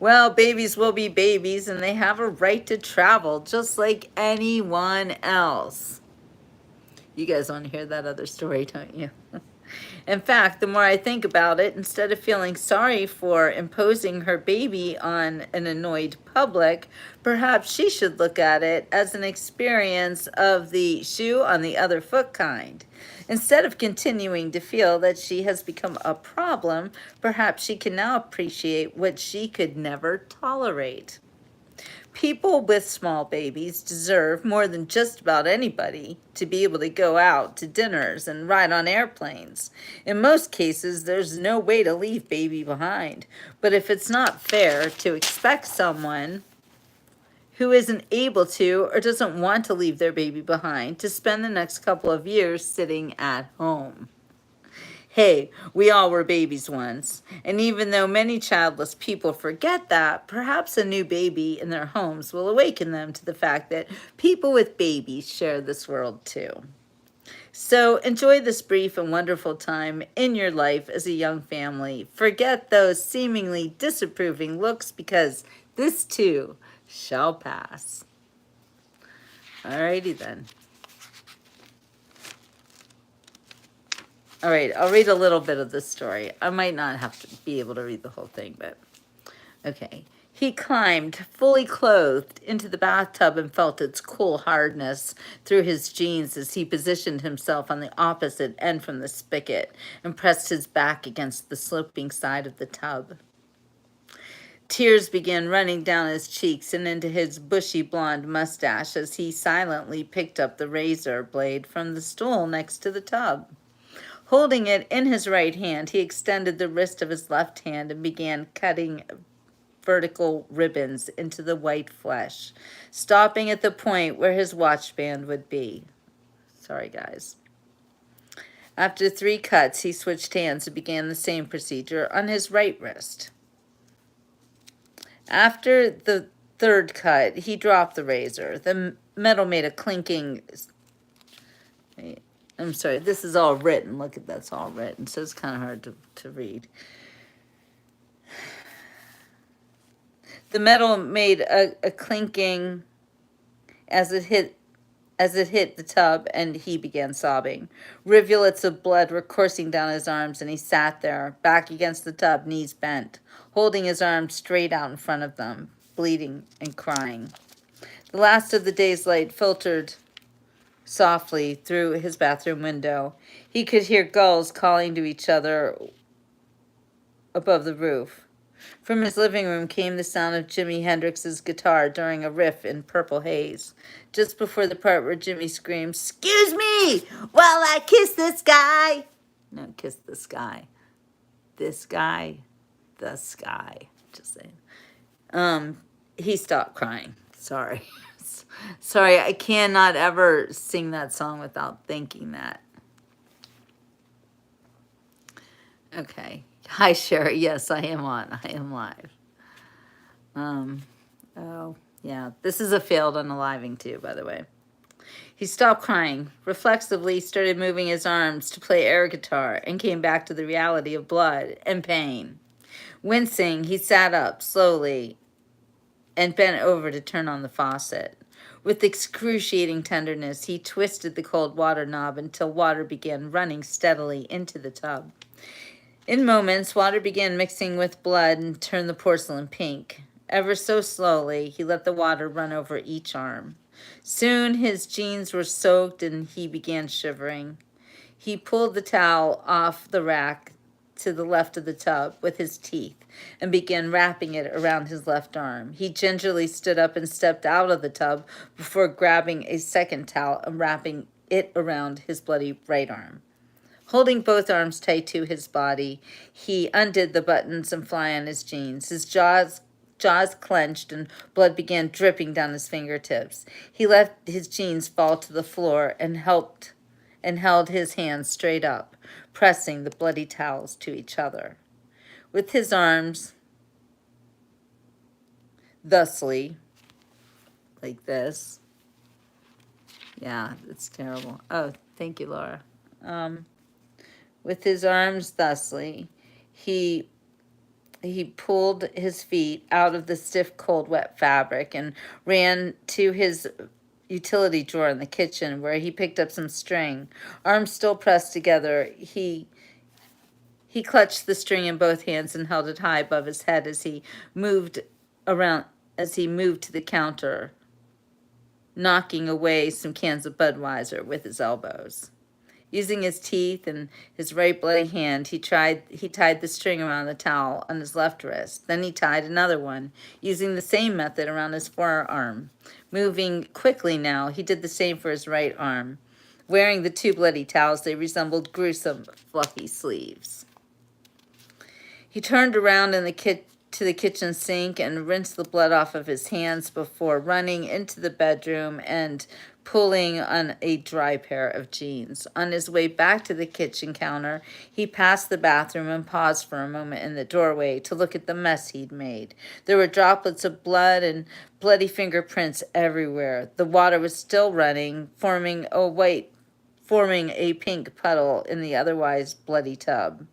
Well, babies will be babies, and they have a right to travel just like anyone else. You guys want to hear that other story, don't you? In fact, the more I think about it, instead of feeling sorry for imposing her baby on an annoyed public, perhaps she should look at it as an experience of the shoe on the other foot kind. Instead of continuing to feel that she has become a problem, perhaps she can now appreciate what she could never tolerate. People with small babies deserve more than just about anybody to be able to go out to dinners and ride on airplanes. In most cases, there's no way to leave baby behind. But if it's not fair to expect someone who isn't able to or doesn't want to leave their baby behind to spend the next couple of years sitting at home. Hey, we all were babies once, and even though many childless people forget that, perhaps a new baby in their homes will awaken them to the fact that people with babies share this world too. So enjoy this brief and wonderful time in your life as a young family. Forget those seemingly disapproving looks because this too shall pass. Alrighty then. All right, I'll read a little bit of this story. I might not have to be able to read the whole thing, but okay. He climbed, fully clothed, into the bathtub and felt its cool hardness through his jeans as he positioned himself on the opposite end from the spigot and pressed his back against the sloping side of the tub. Tears began running down his cheeks and into his bushy blonde mustache as he silently picked up the razor blade from the stool next to the tub. Holding it in his right hand, he extended the wrist of his left hand and began cutting vertical ribbons into the white flesh, stopping at the point where his watch band would be. Sorry, guys. After 3 cuts, he switched hands and began the same procedure on his right wrist. After the 3rd cut, he dropped the razor. The metal made a clinking... I'm sorry, this is all written. Look at that's all written, so it's kind of hard to read. The metal made a clinking as it hit the tub, and he began sobbing. Rivulets of blood were coursing down his arms, and he sat there, back against the tub, knees bent, holding his arms straight out in front of them, bleeding and crying. The last of the day's light filtered softly through his bathroom window. He could hear gulls calling to each other above the roof. From his living room came the sound of Jimi Hendrix's guitar during a riff in Purple Haze, just before the part where Jimmy screams, "Excuse me while I kiss this guy." No, kiss the sky. This guy, the sky. Just saying. He stopped crying. Sorry. Sorry, I cannot ever sing that song without thinking that. Okay. Hi, Sherry. Yes, I am on. I am live. Oh, yeah. This is a failed unaliving too, by the way. He stopped crying, reflexively started moving his arms to play air guitar, and came back to the reality of blood and pain. Wincing, he sat up slowly and bent over to turn on the faucet. With excruciating tenderness, he twisted the cold water knob until water began running steadily into the tub. In moments, water began mixing with blood and turned the porcelain pink. Ever so slowly, he let the water run over each arm. Soon his jeans were soaked and he began shivering. He pulled the towel off the rack to the left of the tub with his teeth and began wrapping it around his left arm. He gingerly stood up and stepped out of the tub before grabbing a second towel and wrapping it around his bloody right arm. Holding both arms tight to his body, he undid the buttons and fly on his jeans. His jaws clenched and blood began dripping down his fingertips. He let his jeans fall to the floor and held his hands straight up, pressing the bloody towels to each other. With his arms thusly, like this. Yeah, it's terrible. Oh, thank you, Laura. Um, with his arms thusly, he he pulled his feet out of the stiff, cold, wet fabric and ran to his utility drawer in the kitchen where he picked up some string. Arms still pressed together, he clutched the string in both hands and held it high above his head moved around as he moved to the counter, knocking away some cans of Budweiser with his elbows. Using his teeth and his right bloody hand, he tied the string around the towel on his left wrist. Then he tied another one, using the same method around his forearm. Moving quickly now, he did the same for his right arm. Wearing the two bloody towels, they resembled gruesome, fluffy sleeves. He turned around to the kitchen sink and rinsed the blood off of his hands before running into the bedroom and pulling on a dry pair of jeans. On his way back to the kitchen counter, he passed the bathroom and paused for a moment in the doorway to look at the mess he'd made. There were droplets of blood and bloody fingerprints everywhere. The water was still running, forming a pink puddle in the otherwise bloody tub.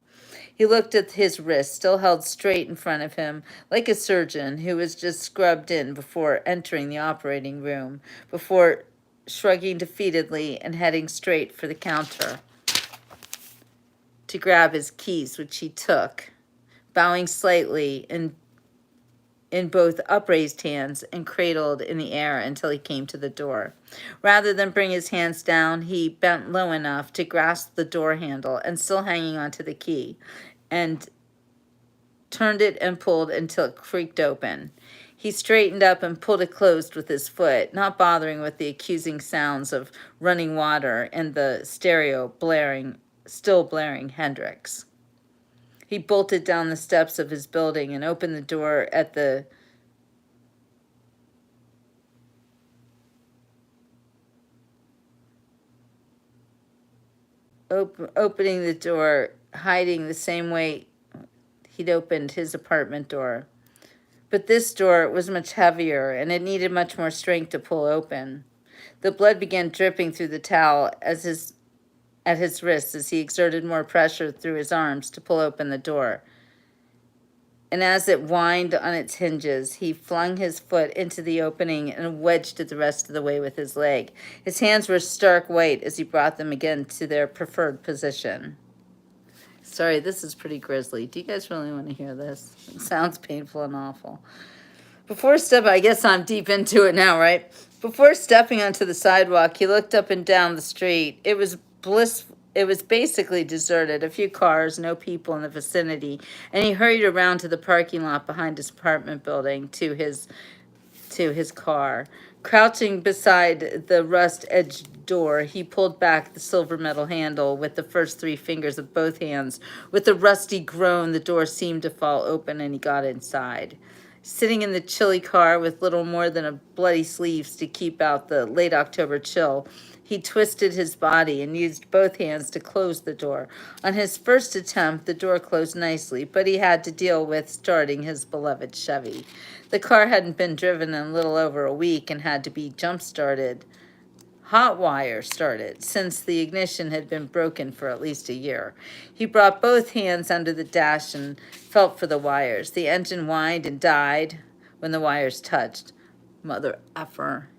He looked at his wrist, still held straight in front of him, like a surgeon who was just scrubbed in before entering the operating room, before shrugging defeatedly and heading straight for the counter to grab his keys, which he took, bowing slightly in both upraised hands and cradled in the air until he came to the door. Rather than bring his hands down, he bent low enough to grasp the door handle and still hanging onto the key, and turned it and pulled until it creaked open. He straightened up and pulled it closed with his foot, not bothering with the accusing sounds of running water and the stereo still blaring Hendrix. He bolted down the steps of his building and opened the door opening the door, hiding the same way he'd opened his apartment door. But this door was much heavier, and it needed much more strength to pull open. The blood began dripping through the towel at his wrists as he exerted more pressure through his arms to pull open the door. And as it whined on its hinges, he flung his foot into the opening and wedged it the rest of the way with his leg. His hands were stark white as he brought them again to their preferred position. Sorry, this is pretty grisly. Do you guys really want to hear this? It sounds painful and awful. I guess I'm deep into it now, right? Before stepping onto the sidewalk, he looked up and down the street. It was basically deserted, a few cars, no people in the vicinity, and he hurried around to the parking lot behind his apartment building to his car. Crouching beside the rust-edged door, he pulled back the silver metal handle with the first three fingers of both hands. With a rusty groan, the door seemed to fall open and he got inside. Sitting in the chilly car with little more than a bloody sleeves to keep out the late October chill, he twisted his body and used both hands to close the door. On his first attempt, the door closed nicely, but he had to deal with starting his beloved Chevy. The car hadn't been driven in a little over a week and had to be hot wire started, since the ignition had been broken for at least a year. He brought both hands under the dash and felt for the wires. The engine whined and died when the wires touched. Mother effer,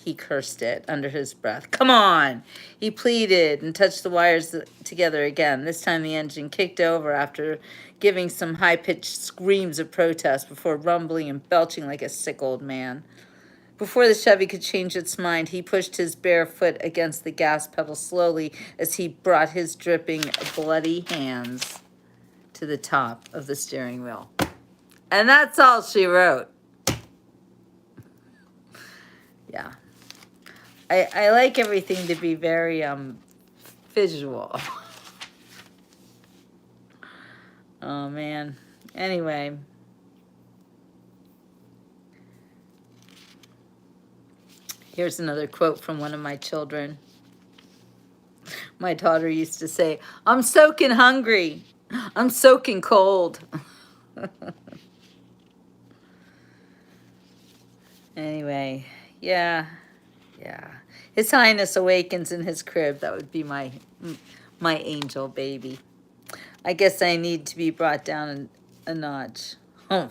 he cursed it under his breath. Come on! He pleaded and touched the wires together again. This time the engine kicked over after giving some high-pitched screams of protest before rumbling and belching like a sick old man. Before the Chevy could change its mind, he pushed his bare foot against the gas pedal slowly as he brought his dripping, bloody hands to the top of the steering wheel. And that's all she wrote. Yeah. I like everything to be very visual. Oh, man. Anyway. Here's another quote from one of my children. My daughter used to say, I'm soaking hungry. I'm soaking cold. Anyway, yeah, yeah. His Highness awakens in his crib. That would be my angel baby. I guess I need to be brought down a notch. Oh,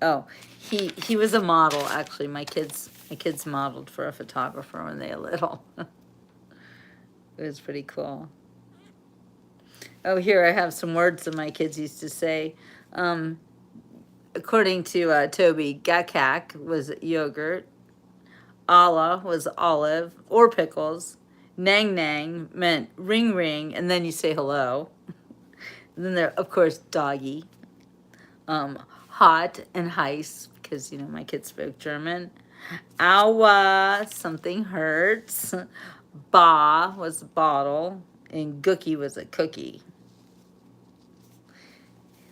oh, he was a model actually. My kids modeled for a photographer when they were little. It was pretty cool. Oh, here I have some words that my kids used to say. Um, According to Toby, gakak was yogurt. Allah was olive or pickles. Nang nang meant ring ring, and then you say hello. And then there, of course, doggy. Hot and heiß, because, my kids spoke German. Aua, something hurts. Ba was a bottle, and gookie was a cookie.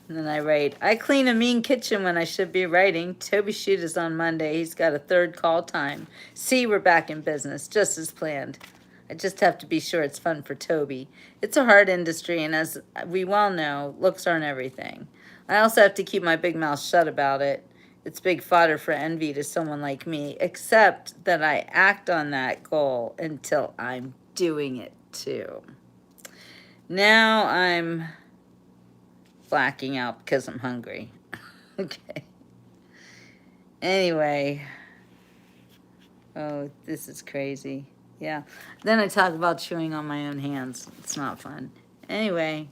And then I write, I clean a mean kitchen when I should be writing. Toby's shoot is on Monday. He's got a third call time. See, we're back in business, just as planned. I just have to be sure it's fun for Toby. It's a hard industry, and as we well know, looks aren't everything. I also have to keep my big mouth shut about it. It's big fodder for envy to someone like me, except that I act on that goal until I'm doing it too. Now I'm blacking out because I'm hungry. Okay. Anyway. Oh, this is crazy. Yeah. Then I talk about chewing on my own hands. It's not fun. Anyway.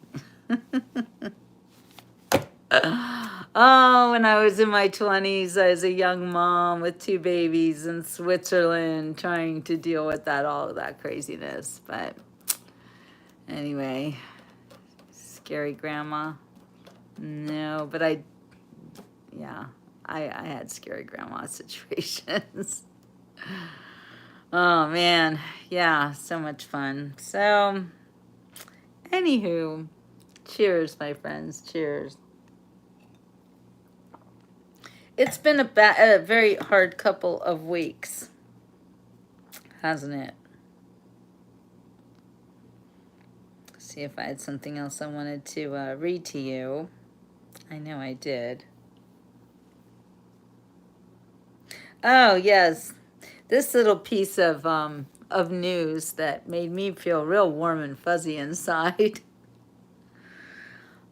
Oh, when I was in my 20s, I was a young mom with 2 babies in Switzerland trying to deal with all of that craziness. But anyway, scary grandma. No, but I had scary grandma situations. Oh, man. Yeah, so much fun. So, anywho, cheers, my friends. Cheers. It's been a very hard couple of weeks, hasn't it? See if I had something else I wanted to read to you. I know I did. Oh, yes. This little piece of news that made me feel real warm and fuzzy inside.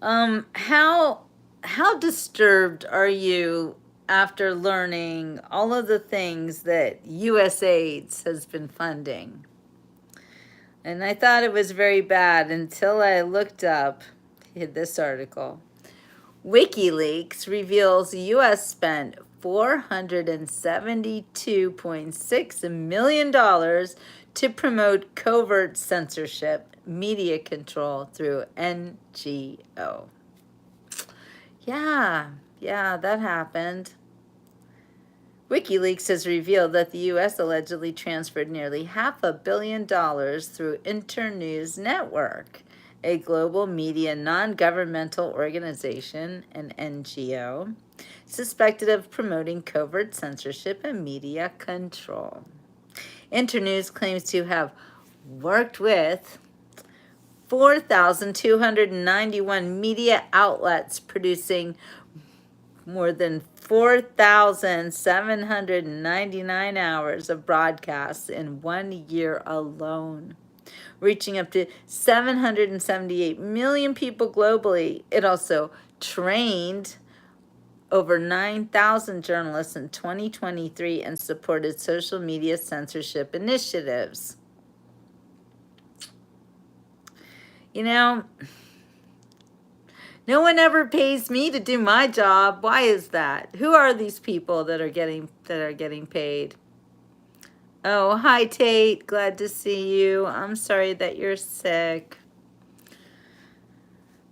How disturbed are you after learning all of the things that USAID has been funding? And I thought it was very bad until I looked up this article. WikiLeaks reveals the U.S. spent $472.6 million to promote covert censorship, media control through NGO. Yeah, that happened. WikiLeaks has revealed that the U.S. allegedly transferred nearly $500 million through Internews Network, a global media non-governmental organization, an NGO, suspected of promoting covert censorship and media control. Internews claims to have worked with 4,291 media outlets, producing more than 4,799 hours of broadcasts in 1 year alone, reaching up to 778 million people globally. It also trained over 9,000 journalists in 2023 and supported social media censorship initiatives. No one ever pays me to do my job. Why is that? Who are these people that are getting paid? Oh, hi Tate. Glad to see you. I'm sorry that you're sick.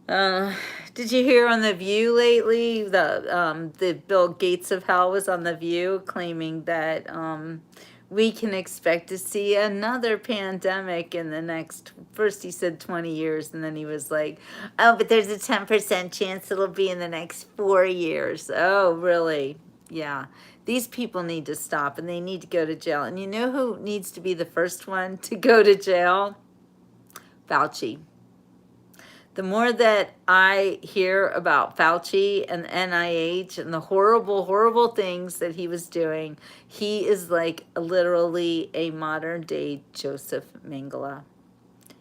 Did you hear on The View lately? The Bill Gates of hell was on The View claiming that we can expect to see another pandemic in the next, first he said 20 years, and then he was like, oh, but there's a 10% chance it'll be in the next 4 years. Oh, really? Yeah. These people need to stop, and they need to go to jail. And you know who needs to be the first one to go to jail? Fauci. The more that I hear about Fauci and the NIH and the horrible, horrible things that he was doing, he is like literally a modern day Joseph Mengele.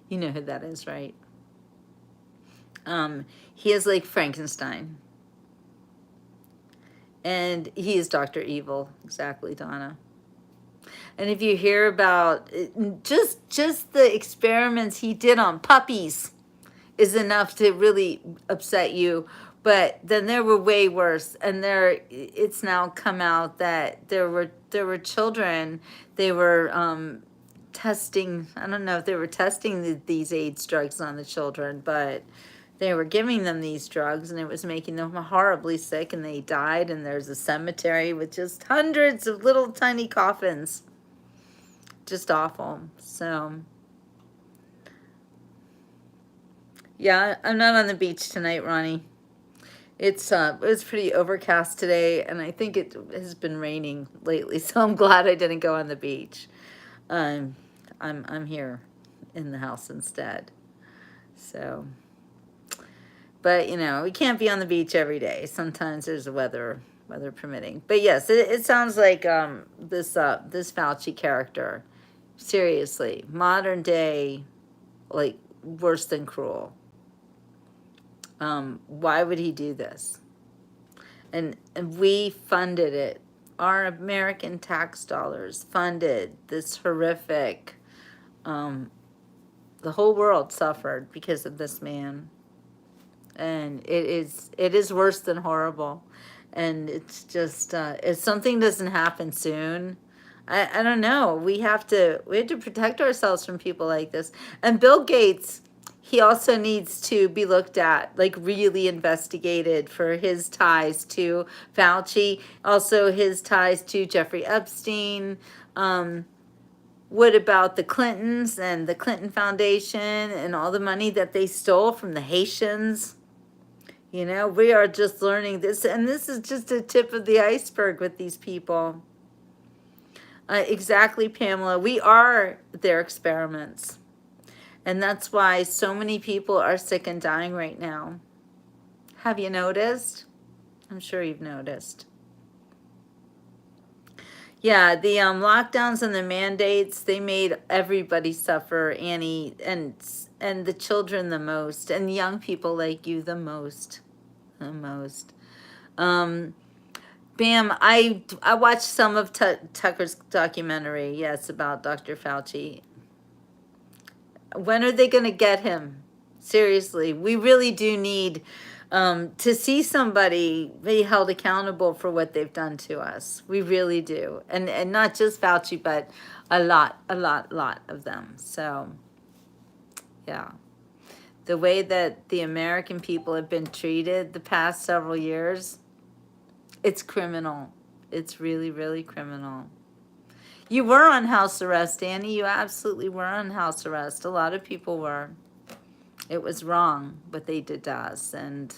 You know who that is, right? He is like Frankenstein. And he is Dr. Evil. Exactly, Donna. And if you hear about just the experiments he did on puppies is enough to really upset you. But then there were way worse, and it's now come out that there were children. They were testing. I don't know if they were testing these AIDS drugs on the children, but they were giving them these drugs, and it was making them horribly sick, and they died. And there's a cemetery with just hundreds of little tiny coffins. Just awful. So. Yeah, I'm not on the beach tonight, Ronnie. It's pretty overcast today, and I think it has been raining lately, so I'm glad I didn't go on the beach. Um, I'm here in the house instead. So, but you know, we can't be on the beach every day. Sometimes there's a weather permitting. But yes, it sounds like this Fauci character, seriously, modern day, like worse than cruel. Why would he do this? And we funded it. Our American tax dollars funded this horrific. The whole world suffered because of this man, and it is worse than horrible. And it's just if something doesn't happen soon, I don't know. We have to protect ourselves from people like this. And Bill Gates, he also needs to be looked at, like really investigated for his ties to Fauci, also his ties to Jeffrey Epstein. What about the Clintons and the Clinton Foundation and all the money that they stole from the Haitians? You know, we are just learning this, and this is just a tip of the iceberg with these people. Exactly, Pamela. We are their experiments. And that's why so many people are sick and dying right now. Have you noticed? I'm sure you've noticed. Yeah, the lockdowns and the mandates, they made everybody suffer, Annie, and the children the most, and young people like you the most. The most. Bam, I watched some of Tucker's documentary, yes, about Dr. Fauci. When are they going to get him? Seriously, we really do need to see somebody be held accountable for what they've done to us. We really do. And not just Fauci, but a lot of them. So, yeah. The way that the American people have been treated the past several years, it's criminal. It's really, really criminal. You were on house arrest, Annie. You absolutely were on house arrest. A lot of people were. It was wrong what they did to us. And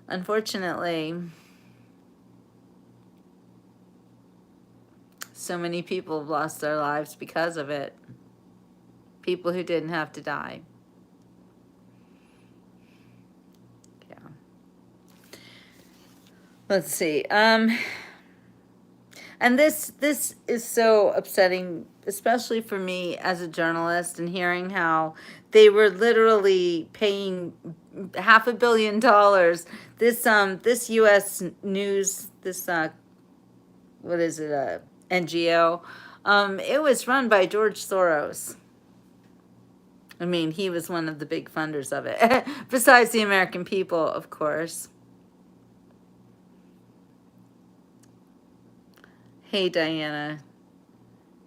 unfortunately, so many people have lost their lives because of it. People who didn't have to die. Yeah. Let's see. And this is so upsetting, especially for me as a journalist, and hearing how they were literally paying $500 million. This U.S. news, this what is it, NGO? It was run by George Soros. I mean, he was one of the big funders of it, besides the American people, of course. Hey, Diana.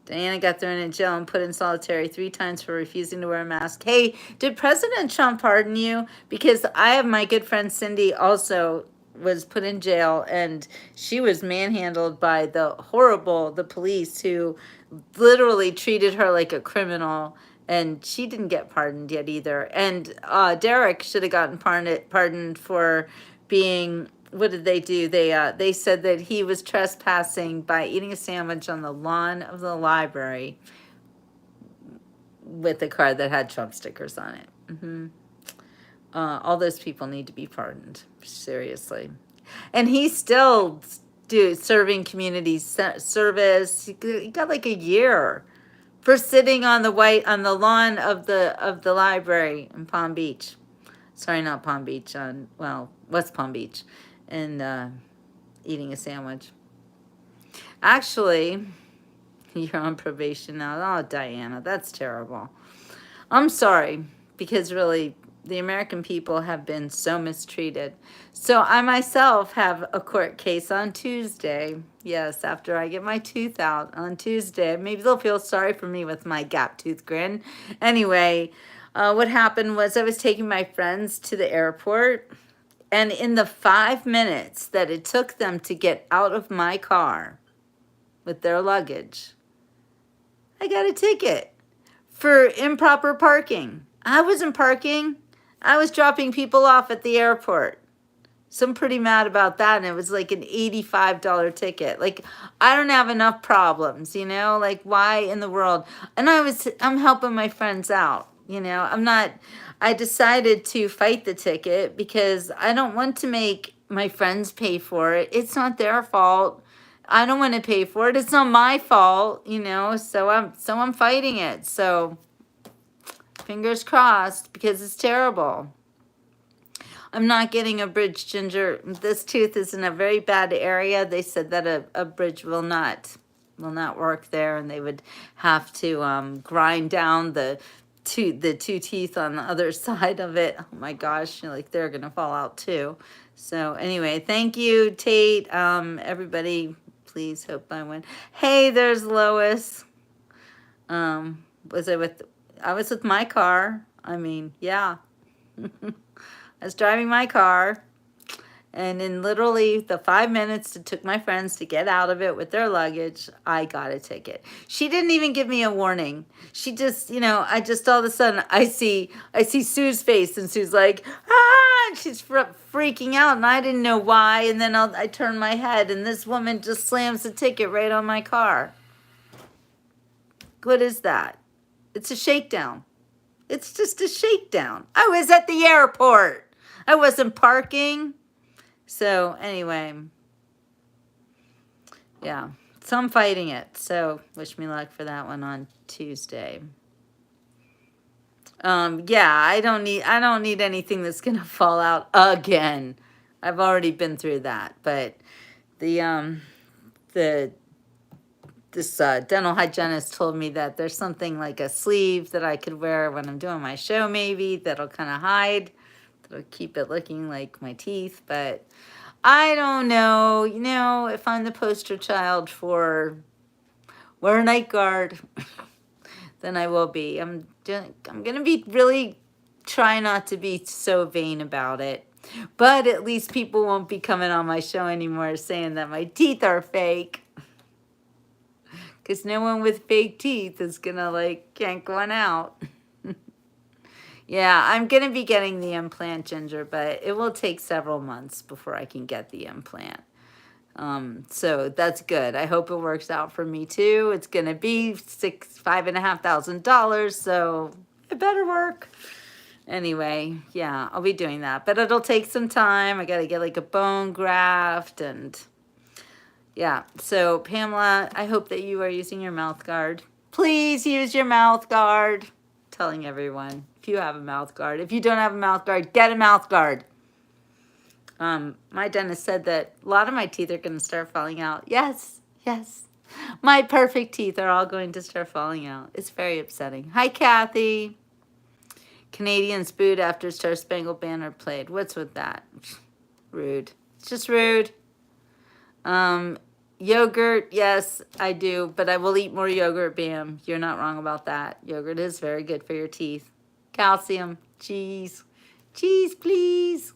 Diana got thrown in jail and put in solitary 3 times for refusing to wear a mask. Hey, did President Trump pardon you? Because I have my good friend Cindy also was put in jail, and she was manhandled by the police who literally treated her like a criminal, and she didn't get pardoned yet either. And Derek should have gotten pardoned for being, what did they do? They said that he was trespassing by eating a sandwich on the lawn of the library with a car that had Trump stickers on it. All those people need to be pardoned, seriously. And he's still serving community service. He got like a year for sitting on the lawn of the library in Palm Beach. Sorry, not Palm Beach, West Palm Beach, and eating a sandwich. Actually, you're on probation now. Oh, Diana, that's terrible. I'm sorry, because really, the American people have been so mistreated. So I myself have a court case on Tuesday. Yes, after I get my tooth out on Tuesday. Maybe they'll feel sorry for me with my gap tooth grin. Anyway, what happened was I was taking my friends to the airport, and in the 5 minutes that it took them to get out of my car with their luggage, I got a ticket for improper parking. I wasn't parking. I was dropping people off at the airport. So I'm pretty mad about that. And it was like an $85 ticket. Like, I don't have enough problems, like why in the world? And I'm helping my friends out, I decided to fight the ticket because I don't want to make my friends pay for it. It's not their fault. I don't want to pay for it. It's not my fault, so I'm fighting it. So fingers crossed, because it's terrible. I'm not getting a bridge, Ginger. This tooth is in a very bad area. They said that a bridge will not work there, and they would have to grind down the two teeth on the other side of it. Oh my gosh, like they're gonna fall out too. So anyway, thank you, Tate. Everybody, please hope I win. Hey, there's Lois. I was with my car. I mean, yeah. I was driving my car, and in literally the 5 minutes it took my friends to get out of it with their luggage, I got a ticket. She didn't even give me a warning. She just, I just all of a sudden I see Sue's face, and Sue's like, ah, and she's freaking out, and I didn't know why. And then I turn my head, and this woman just slams the ticket right on my car. What is that? It's a shakedown. It's just a shakedown. I was at the airport. I wasn't parking. So anyway, yeah. So I'm fighting it. So wish me luck for that one on Tuesday. Yeah, I don't need anything that's gonna fall out again. I've already been through that. But this dental hygienist told me that there's something like a sleeve that I could wear when I'm doing my show, maybe, that'll kind of hide, that'll keep it looking like my teeth. But I don't know, if I'm the poster child for wear a night guard, then I will be. I'm gonna be really try not to be so vain about it. But at least people won't be coming on my show anymore saying that my teeth are fake. Because no one with fake teeth is gonna yank one out. Yeah, I'm gonna be getting the implant, Ginger, but it will take several months before I can get the implant. So that's good. I hope it works out for me too. It's gonna be $5,500, so it better work. Anyway, yeah, I'll be doing that, but it'll take some time. I gotta get a bone graft, and yeah. So Pamela, I hope that you are using your mouth guard. Please use your mouth guard. Telling everyone, if you have a mouth guard. If you don't have a mouth guard, get a mouth guard. My dentist said that a lot of my teeth are going to start falling out. Yes, yes. My perfect teeth are all going to start falling out. It's very upsetting. Hi, Kathy. Canadians booed after Star Spangled Banner played. What's with that? Rude. It's just rude. Yogurt, yes, I do, but I will eat more yogurt, Bam. You're not wrong about that. Yogurt is very good for your teeth. Calcium, cheese. Cheese, please.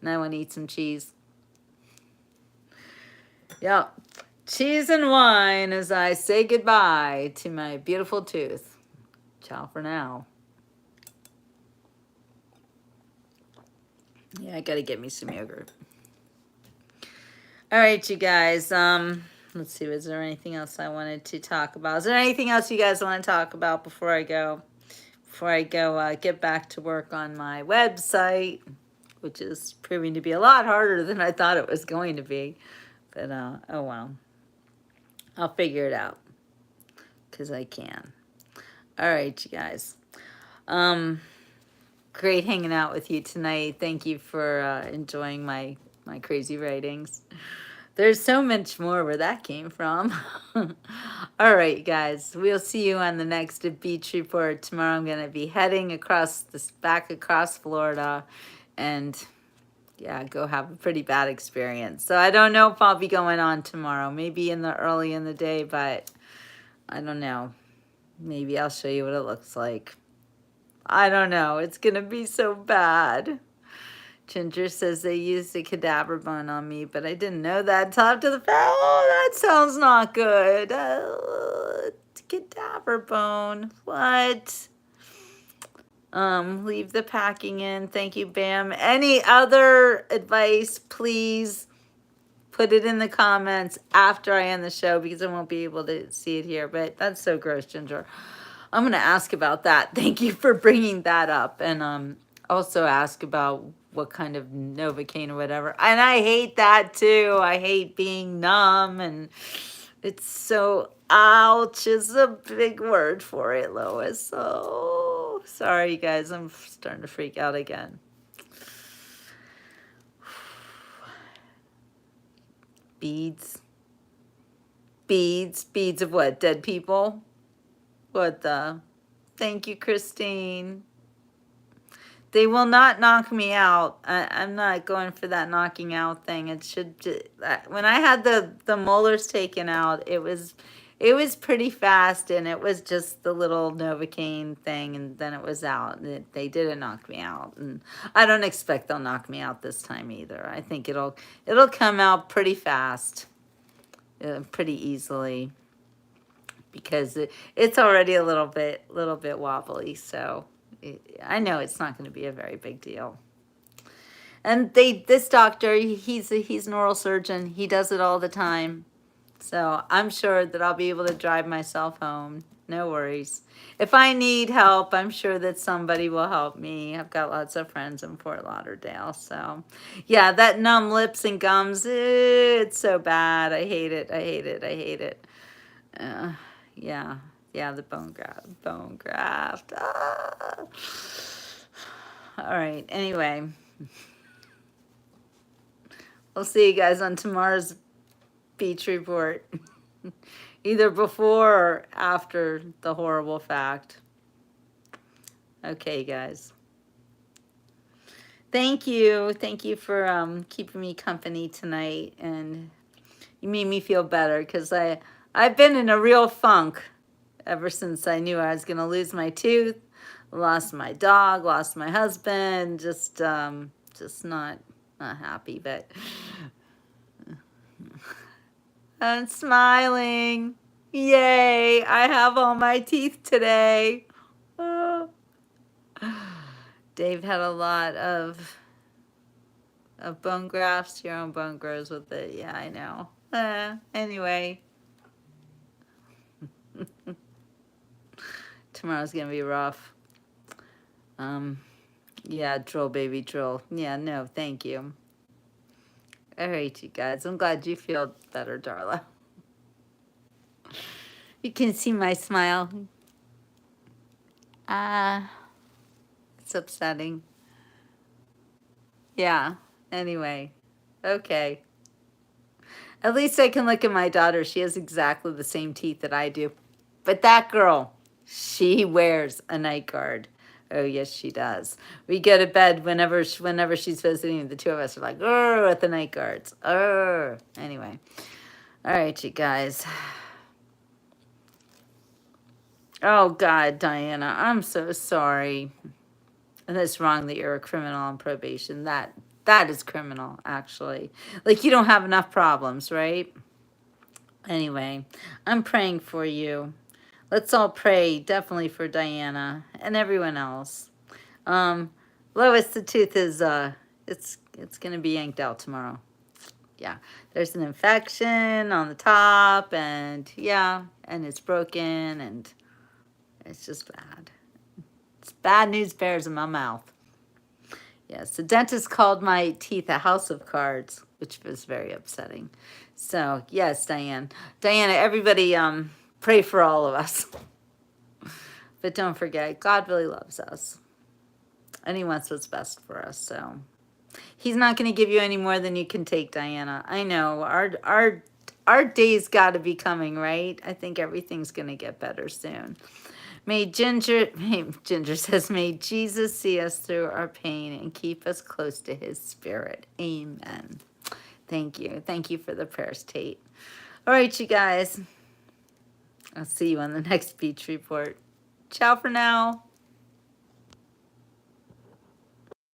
And I want to eat some cheese. Yeah. Cheese and wine as I say goodbye to my beautiful tooth. Ciao for now. Yeah, I gotta get me some yogurt. All right, you guys. Let's see. Was there anything else I wanted to talk about? Is there anything else you guys want to talk about before I go? before I go get back to work on my website, which is proving to be a lot harder than I thought it was going to be. But, oh well. I'll figure it out. Because I can. All right, you guys. Great hanging out with you tonight. Thank you for enjoying my crazy writings. There's so much more where that came from. All right, guys. We'll see you on the next Beach Report. Tomorrow I'm going to be heading back across Florida and, yeah, go have a pretty bad experience. So I don't know if I'll be going on tomorrow. Maybe early in the day, but I don't know. Maybe I'll show you what it looks like. I don't know. It's going to be so bad. Ginger says they used a cadaver bone on me, but I didn't know that until after the fact. Oh, that sounds not good. Cadaver bone. What? Leave the packing in. Thank you, Bam. Any other advice, please put it in the comments after I end the show because I won't be able to see it here. But that's so gross, Ginger. I'm going to ask about that. Thank you for bringing that up. And also ask about what kind of Novocaine or whatever. And I hate that too. I hate being numb. And it's so, ouch is a big word for it, Lois. Oh, sorry, you guys. I'm starting to freak out again. Beads. Beads of what? Dead people? What the? Thank you, Christine. They will not knock me out. I'm not going for that knocking out thing. It should. When I had the molars taken out, it was pretty fast, and it was just the little Novocaine thing, and then it was out. They didn't knock me out, and I don't expect they'll knock me out this time either. I think it'll come out pretty fast, pretty easily, because it's already a little bit wobbly. So I know it's not going to be a very big deal. And this doctor, he's an oral surgeon. He does it all the time. So I'm sure that I'll be able to drive myself home. No worries. If I need help, I'm sure that somebody will help me. I've got lots of friends in Fort Lauderdale. So yeah, that numb lips and gums, it's so bad. I hate it. I hate it. I hate it. Yeah, the bone graft. Ah. All right, anyway. We'll see you guys on tomorrow's Beach Report. Either before or after the horrible fact. Okay, guys. Thank you. Thank you for keeping me company tonight. And you made me feel better because I've been in a real funk ever since I knew I was going to lose my tooth, lost my dog, lost my husband, just not happy, but I'm smiling. Yay, I have all my teeth today. Oh. Dave had a lot of bone grafts. Your own bone grows with it. Yeah, I know. Anyway. Tomorrow's gonna be rough. Yeah, drill, baby, drill. Yeah, no, thank you. All right, you guys. I'm glad you feel better, Darla. You can see my smile. It's upsetting. Yeah, anyway. Okay. At least I can look at my daughter. She has exactly the same teeth that I do. But that girl, she wears a night guard. Oh, yes, she does. We go to bed whenever she's visiting. The two of us are like, oh, with the night guards. Oh, anyway. All right, you guys. Oh, God, Diana, I'm so sorry. And it's wrong that you're a criminal on probation. That is criminal, actually. Like, you don't have enough problems, right? Anyway, I'm praying for you. Let's all pray, definitely, for Diana and everyone else. Lois, the tooth is, it's going to be yanked out tomorrow. Yeah, there's an infection on the top, and yeah, and it's broken, and it's just bad. It's Bad news bears in my mouth. Yes, the dentist called my teeth a house of cards, which was very upsetting. So, yes, Diane. Diana, everybody pray for all of us. But don't forget, God really loves us. And he wants what's best for us, so. He's not going to give you any more than you can take, Diana. I know. Our day's got to be coming, right? I think everything's going to get better soon. Ginger says, may Jesus see us through our pain and keep us close to his spirit. Amen. Thank you. Thank you for the prayers, Tate. All right, you guys. I'll see you on the next beach report. Ciao for now.